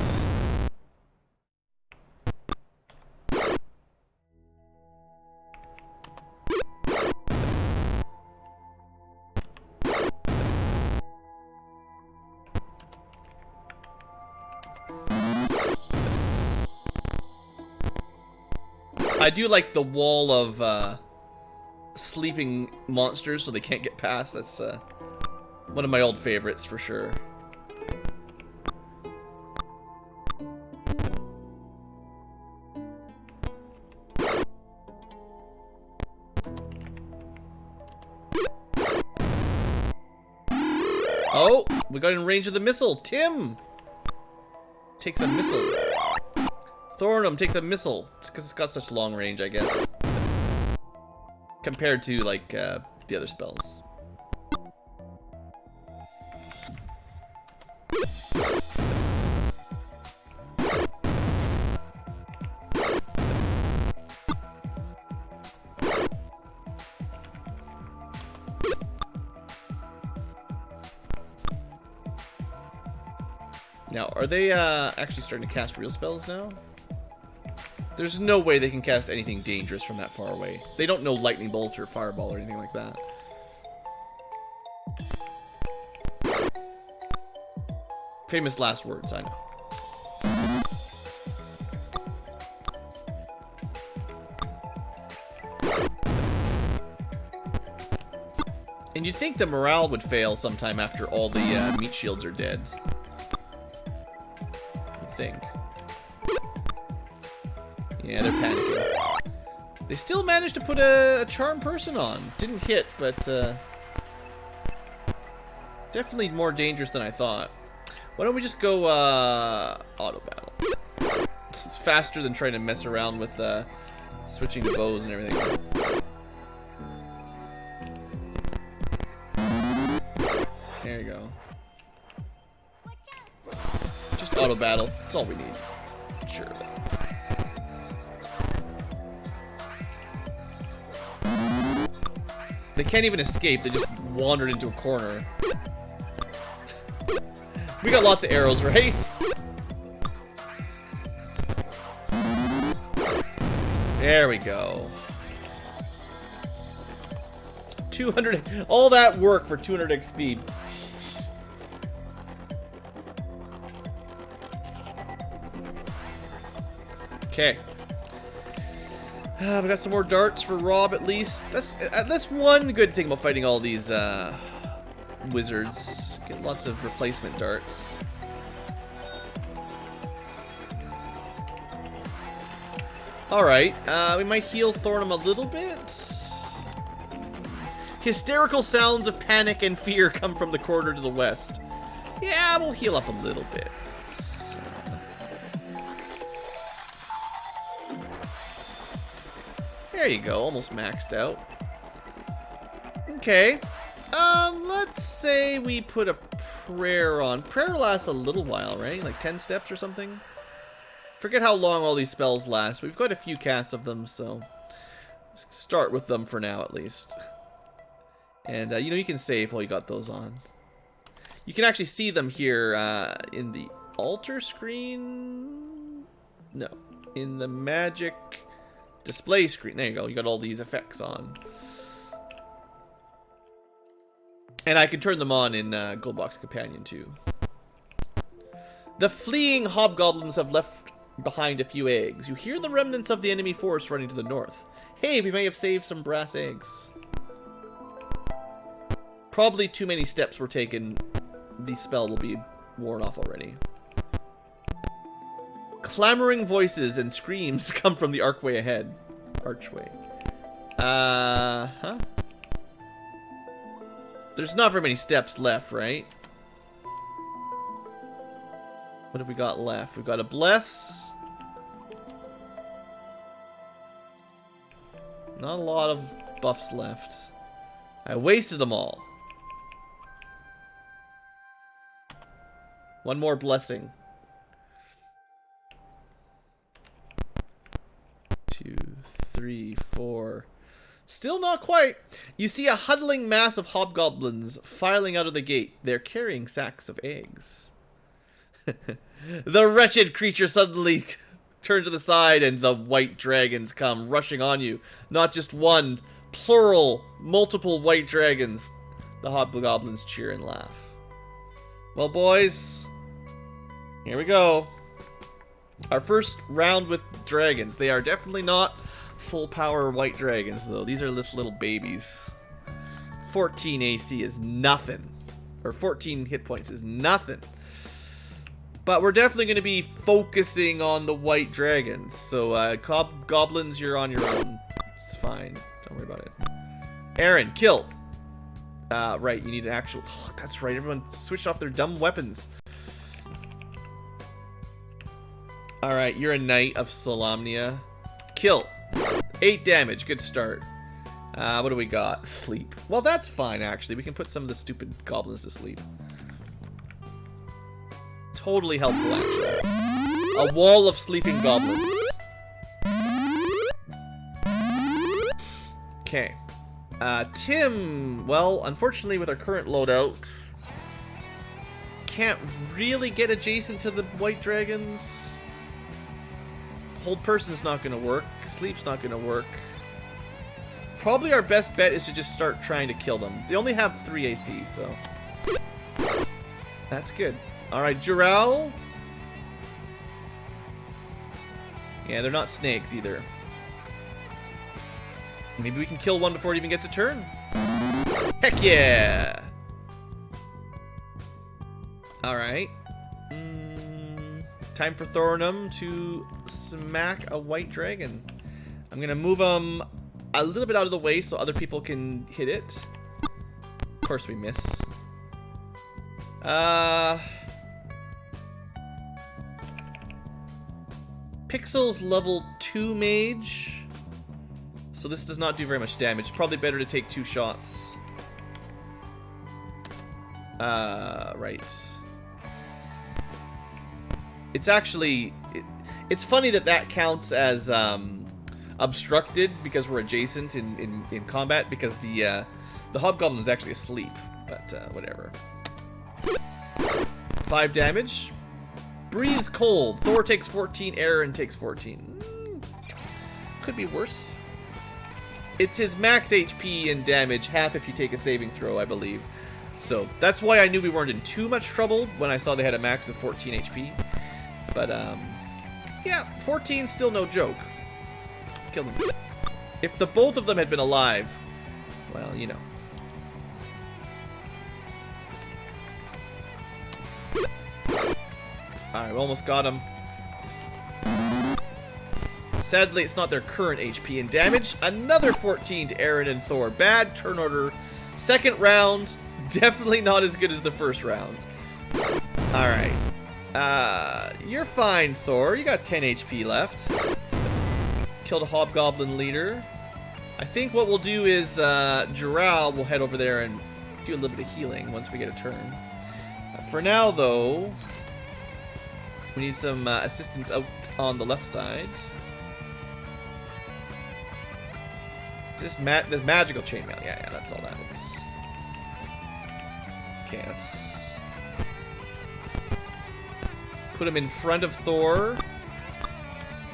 I do like the wall of sleeping monsters so they can't get past. That's one of my old favorites for sure. Oh, we got in range of the missile. Tim takes a missile. Thornum takes a missile. Just because it's got such long range, I guess. Compared to, like, the other spells. Now, are they actually starting to cast real spells now? There's no way they can cast anything dangerous from that far away. They don't know lightning bolt or fireball or anything like that. Famous last words, I know. And you'd think the morale would fail sometime after all the meat shields are dead. You'd think. Yeah, they're panicking. They still managed to put a charm person on. Didn't hit, but definitely more dangerous than I thought. Why don't we just go auto battle? It's faster than trying to mess around with switching to bows and everything. There you go. Just auto battle. That's all we need. Sure. They can't even escape, they just wandered into a corner. We got lots of arrows, right? There we go. 200, all that work for 200 XP. Okay. We got some more darts for Rob, at least. That's one good thing about fighting all these wizards. Get lots of replacement darts. Alright, we might heal Thornum a little bit. Hysterical sounds of panic and fear come from the corridor to the west. Yeah, we'll heal up a little bit. There you go, almost maxed out. Okay. Let's say we put a prayer on. Prayer lasts a little while, right? Like 10 steps or something? Forget how long all these spells last. We've got a few casts of them, so... start with them for now, at least. And, you know, you can save while you got those on. You can actually see them here in the altar screen. No, in the magic display screen. There you go. You got all these effects on. And I can turn them on in GoldBox Companion, too. The fleeing hobgoblins have left behind a few eggs. You hear the remnants of the enemy force running to the north. Hey, we may have saved some brass eggs. Probably too many steps were taken. The spell will be worn off already. Clamoring voices and screams come from the archway ahead. Archway. Huh? There's not very many steps left, right? What have we got left? We've got a bless. Not a lot of buffs left. I wasted them all. One more blessing. 2, 3, 4. Still not quite. You see a huddling mass of hobgoblins filing out of the gate. They're carrying sacks of eggs. The wretched creature suddenly turns to the side and the white dragons come rushing on you. Not just one, plural, multiple white dragons. The hobgoblins cheer and laugh. Well, boys, here we go. Our first round with dragons. They are definitely not full power white dragons, though. These are little babies. 14 AC is nothing. Or 14 hit points is nothing. But we're definitely going to be focusing on the white dragons. So, goblins, you're on your own. It's fine. Don't worry about it. Aaron, kill. Right, you need an actual... Oh, that's right, everyone switched off their dumb weapons. Alright, you're a Knight of Solamnia. Kill. 8 damage, good start. What do we got? Sleep. Well, that's fine, actually. We can put some of the stupid goblins to sleep. Totally helpful, actually. A wall of sleeping goblins. Okay. Tim, well, unfortunately with our current loadout, can't really get adjacent to the white dragons. Hold person's not going to work. Sleep's not going to work. Probably our best bet is to just start trying to kill them. They only have 3 AC, so... That's good. Alright, Jural. Yeah, they're not snakes either. Maybe we can kill one before it even gets a turn. Heck yeah! Alright. Time for Thorinum to smack a white dragon. I'm going to move him a little bit out of the way so other people can hit it. Of course we miss. Pixel's level 2 mage. So this does not do very much damage. Probably better to take 2 shots. Right. It's actually... It's funny that counts as obstructed because we're adjacent in combat, because the Hobgoblin is actually asleep. But whatever. 5 damage. Breathes cold. Thor takes 14. Aaron takes 14. Could be worse. It's his max HP and damage, half if you take a saving throw, I believe. So that's why I knew we weren't in too much trouble when I saw they had a max of 14 HP. But, yeah, 14's still no joke. Kill them. If the both of them had been alive, well, you know. Alright, we almost got him. Sadly, it's not their current HP and damage. Another 14 to Aaron and Thor. Bad turn order. Second round, definitely not as good as the first round. Alright. You're fine, Thor. You got 10 HP left. Killed a Hobgoblin leader. I think what we'll do is, Jural will head over there and do a little bit of healing once we get a turn. For now, though, we need some assistance out on the left side. This magical chainmail. Yeah, that's all that is. Okay, let's put him in front of Thor.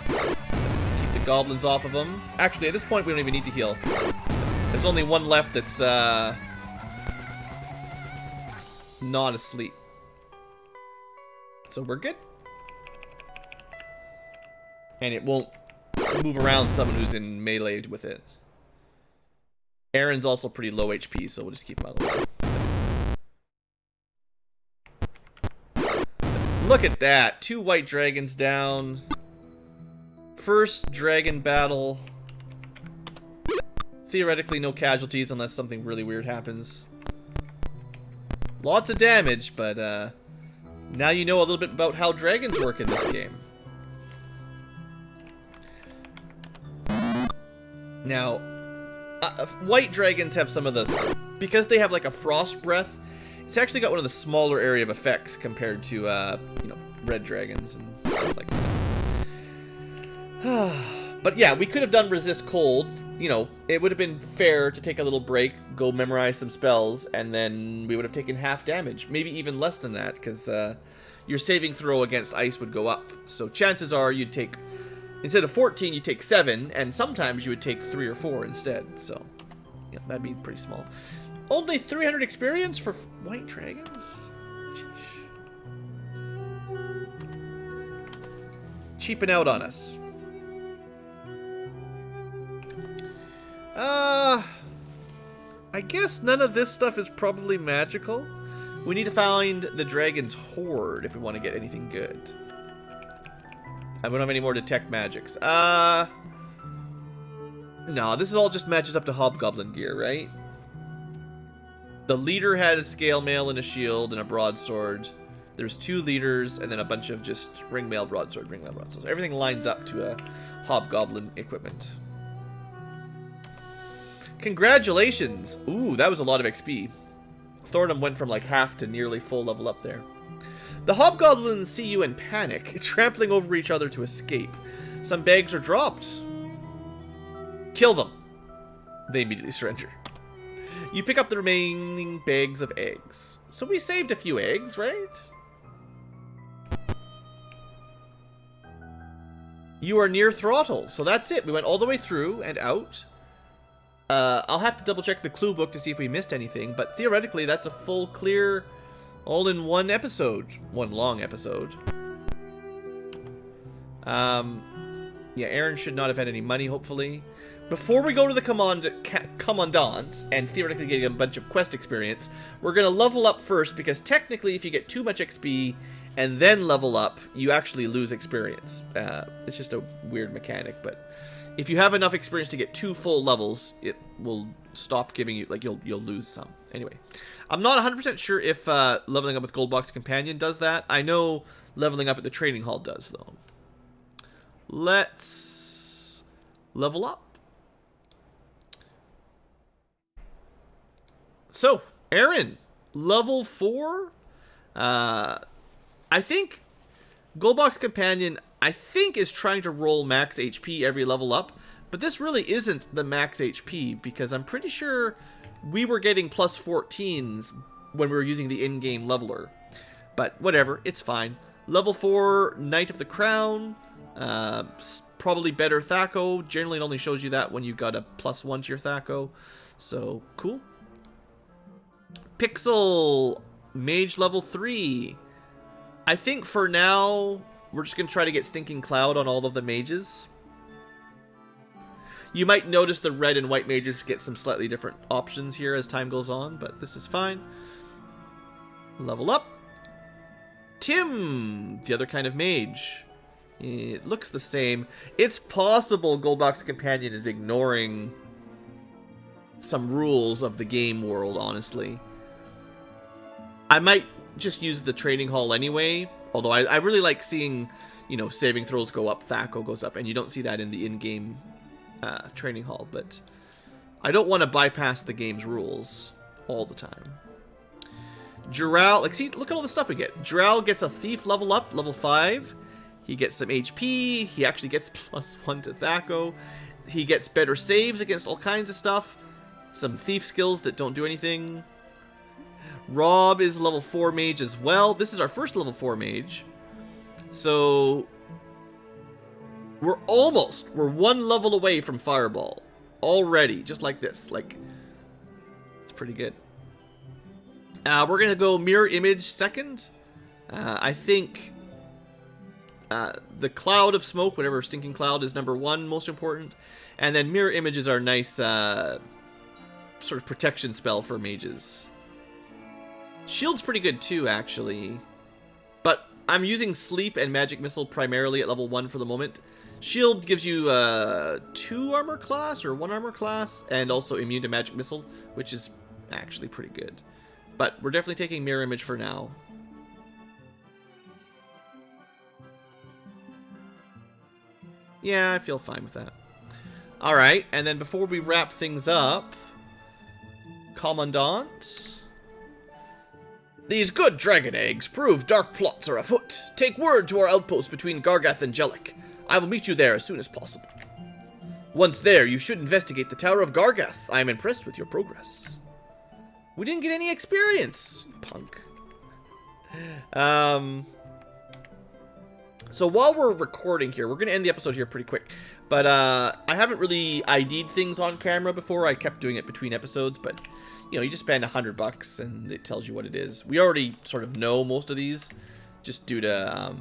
Keep the goblins off of him. Actually, at this point, we don't even need to heal. There's only one left that's not asleep. So we're good. And it won't move around someone who's in melee with it. Aaron's also pretty low HP, so we'll just keep him out of the way. Look at that. 2 white dragons down. First dragon battle. Theoretically, no casualties unless something really weird happens. Lots of damage, but now you know a little bit about how dragons work in this game. Now, white dragons have some of the... Because they have like a frost breath, it's actually got one of the smaller area of effects compared to, you know, red dragons and stuff like that. But yeah, we could have done resist cold. You know, it would have been fair to take a little break, go memorize some spells, and then we would have taken half damage. Maybe even less than that, because your saving throw against ice would go up. So chances are you'd take... Instead of 14, you take 7, and sometimes you would take 3 or 4 instead. So, yeah, that'd be pretty small. Only 300 experience for white dragons? Cheaping out on us. I guess none of this stuff is probably magical. We need to find the dragon's hoard if we want to get anything good. I don't have any more detect magics. No, this is all just matches up to Hobgoblin gear, right? The leader had a scale mail and a shield and a broadsword. There's 2 leaders and then a bunch of just ring mail, broadsword, ring mail, broadsword. Everything lines up to a Hobgoblin equipment. Congratulations! Ooh, that was a lot of XP. Thornham went from like half to nearly full level up there. The Hobgoblins see you and panic, trampling over each other to escape. Some bags are dropped. Kill them. They immediately surrender. You pick up the remaining bags of eggs. So we saved a few eggs, right? You are near Throttle, so that's it. We went all the way through and out. I'll have to double check the clue book to see if we missed anything, but theoretically that's a full clear, all in one episode. One long episode. Yeah, Aaron should not have had any money, hopefully. Before we go to the Commandant and theoretically getting a bunch of quest experience, we're going to level up first, because technically if you get too much XP and then level up, you actually lose experience. It's just a weird mechanic, but if you have enough experience to get 2 full levels, it will stop giving you, like, you'll lose some. Anyway, I'm not 100% sure if leveling up with GoldBox Companion does that. I know leveling up at the training hall does, though. Let's level up. So, Aaron, level 4. I think GoldBox Companion, I think, is trying to roll max HP every level up, but this really isn't the max HP, because I'm pretty sure we were getting plus 14s when we were using the in-game leveler. But whatever, it's fine. Level 4, Knight of the Crown, probably better Thaco. Generally it only shows you that when you got a +1 to your Thaco, so cool. Pixel, Mage level 3. I think for now, we're just going to try to get Stinking Cloud on all of the mages. You might notice the red and white mages get some slightly different options here as time goes on, but this is fine. Level up. Tim, the other kind of mage. It looks the same. It's possible GoldBox Companion is ignoring some rules of the game world, honestly. I might just use the training hall anyway, although I really like seeing, you know, saving throws go up, Thaco goes up, and you don't see that in the in-game training hall, but I don't want to bypass the game's rules all the time. Jural, like, see, look at all the stuff we get. Jural gets a thief level up, level 5. He gets some HP. He actually gets +1 to Thaco. he gets better saves against all kinds of stuff. Some thief skills that don't do anything. Rob is level 4 mage as well. This is our first level 4 mage. So we're one level away from Fireball. Already, just like this. Like, it's pretty good. We're going to go Mirror Image second. I think the Cloud of Smoke, whatever Stinking Cloud, is number 1 most important. And then Mirror Image is our nice sort of protection spell for mages. Shield's pretty good too, actually. But I'm using Sleep and Magic Missile primarily at level 1 for the moment. Shield gives you 2 armor class or 1 armor class, and also immune to Magic Missile, which is actually pretty good. But we're definitely taking Mirror Image for now. Yeah, I feel fine with that. Alright, and then before we wrap things up, Commandant. These good dragon eggs prove dark plots are afoot. Take word to our outpost between Gargath and Jellic. I will meet you there as soon as possible. Once there, you should investigate the Tower of Gargath. I am impressed with your progress. We didn't get any experience, punk. So while we're recording here, we're going to end the episode here pretty quick. But I haven't really ID'd things on camera before. I kept doing it between episodes, but you know, you just spend $100 and it tells you what it is. We already sort of know most of these, just due to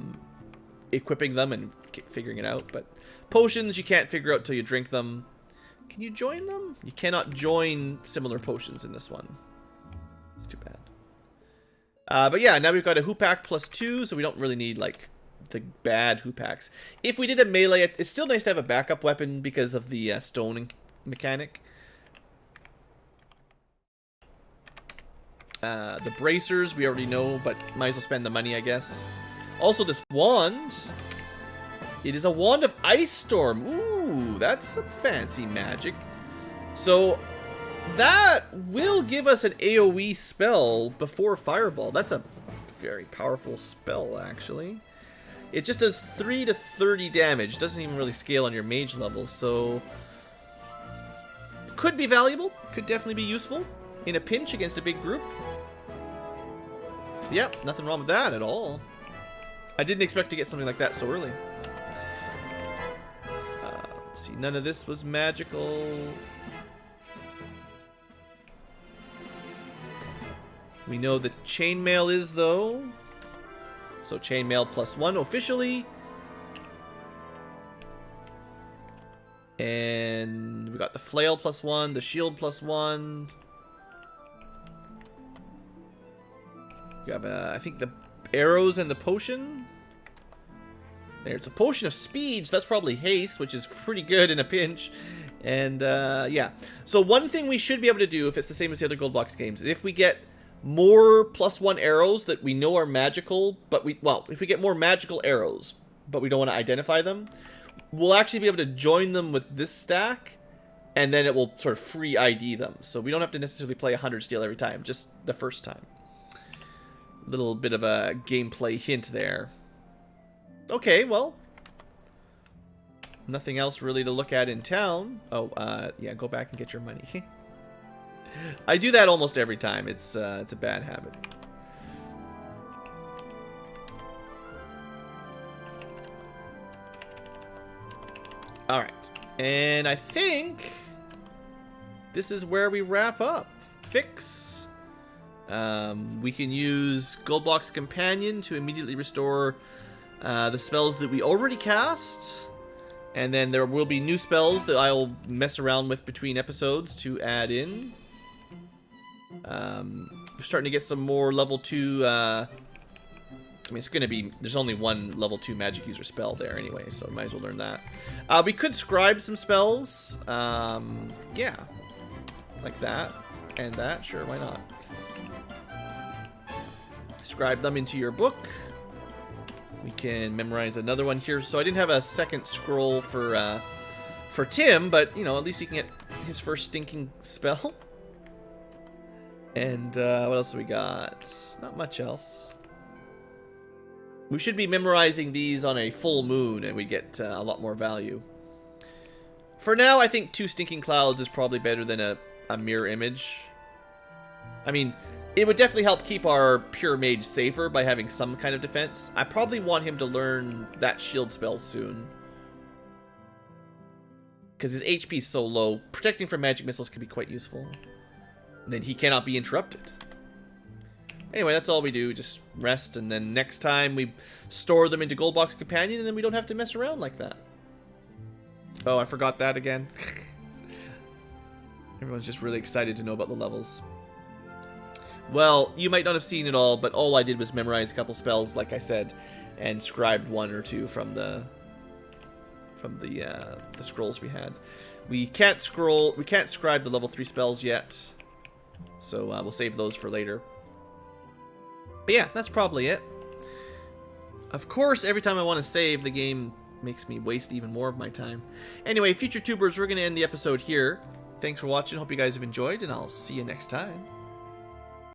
equipping them and figuring it out. But potions you can't figure out till you drink them. Can you join them? You cannot join similar potions in this one. It's too bad. But yeah, now we've got a Hoopak +2, so we don't really need like the bad Hoopaks. If we did a melee, it's still nice to have a backup weapon because of the stone mechanic. The bracers we already know, but might as well spend the money, I guess. Also, this wand. It is a wand of Ice Storm. Ooh, that's some fancy magic. So that will give us an AoE spell before Fireball. That's a very powerful spell, actually. It just does 3 to 30 damage. Doesn't even really scale on your mage level, so could be valuable. Could definitely be useful in a pinch against a big group. Yep, nothing wrong with that at all. I didn't expect to get something like that so early. Let's see, none of this was magical. We know that chainmail is, though. So chainmail +1 officially. And we got the flail +1, the shield +1. We have, I think, the arrows and the potion. There's a potion of speed, so that's probably haste, which is pretty good in a pinch. And, yeah. So one thing we should be able to do, if it's the same as the other GoldBox games, is if we get more +1 arrows that we know are magical, but if we get more magical arrows, but we don't want to identify them, we'll actually be able to join them with this stack, and then it will sort of free ID them. So we don't have to necessarily play 100 steel every time, just the first time. Little bit of a gameplay hint there. Okay, well, nothing else really to look at in town. Oh, yeah, go back and get your money. I do that almost every time. It's a bad habit. All right, and I think this is where we wrap up. Fix. We can use GoldBox Companion to immediately restore the spells that we already cast. And then there will be new spells that I'll mess around with between episodes to add in. We're starting to get some more level 2... I mean, it's going to be... There's only one level 2 magic user spell there anyway, so might as well learn that. We could scribe some spells. Yeah. Like that. And that. Sure, why not? Scribe them into your book. We can memorize another one here. So I didn't have a second scroll for Tim, but, you know, at least he can get his first stinking spell. And what else have we got? Not much else. We should be memorizing these on a full moon, and we get a lot more value. For now, I think 2 Stinking Clouds is probably better than a Mirror Image. I mean, it would definitely help keep our Pure Mage safer by having some kind of defense. I probably want him to learn that shield spell soon. Because his HP is so low, protecting from magic missiles can be quite useful. And then he cannot be interrupted. Anyway, that's all we do. Just rest, and then next time we store them into GoldBox Companion, and then we don't have to mess around like that. Oh, I forgot that again. Everyone's just really excited to know about the levels. Well, you might not have seen it all, but all I did was memorize a couple spells, like I said, and scribed 1 or 2 from the scrolls we had. We can't scribe the level 3 spells yet, so we'll save those for later. But yeah, that's probably it. Of course, every time I want to save, the game makes me waste even more of my time. Anyway, future tubers, we're going to end the episode here. Thanks for watching. Hope you guys have enjoyed, and I'll see you next time.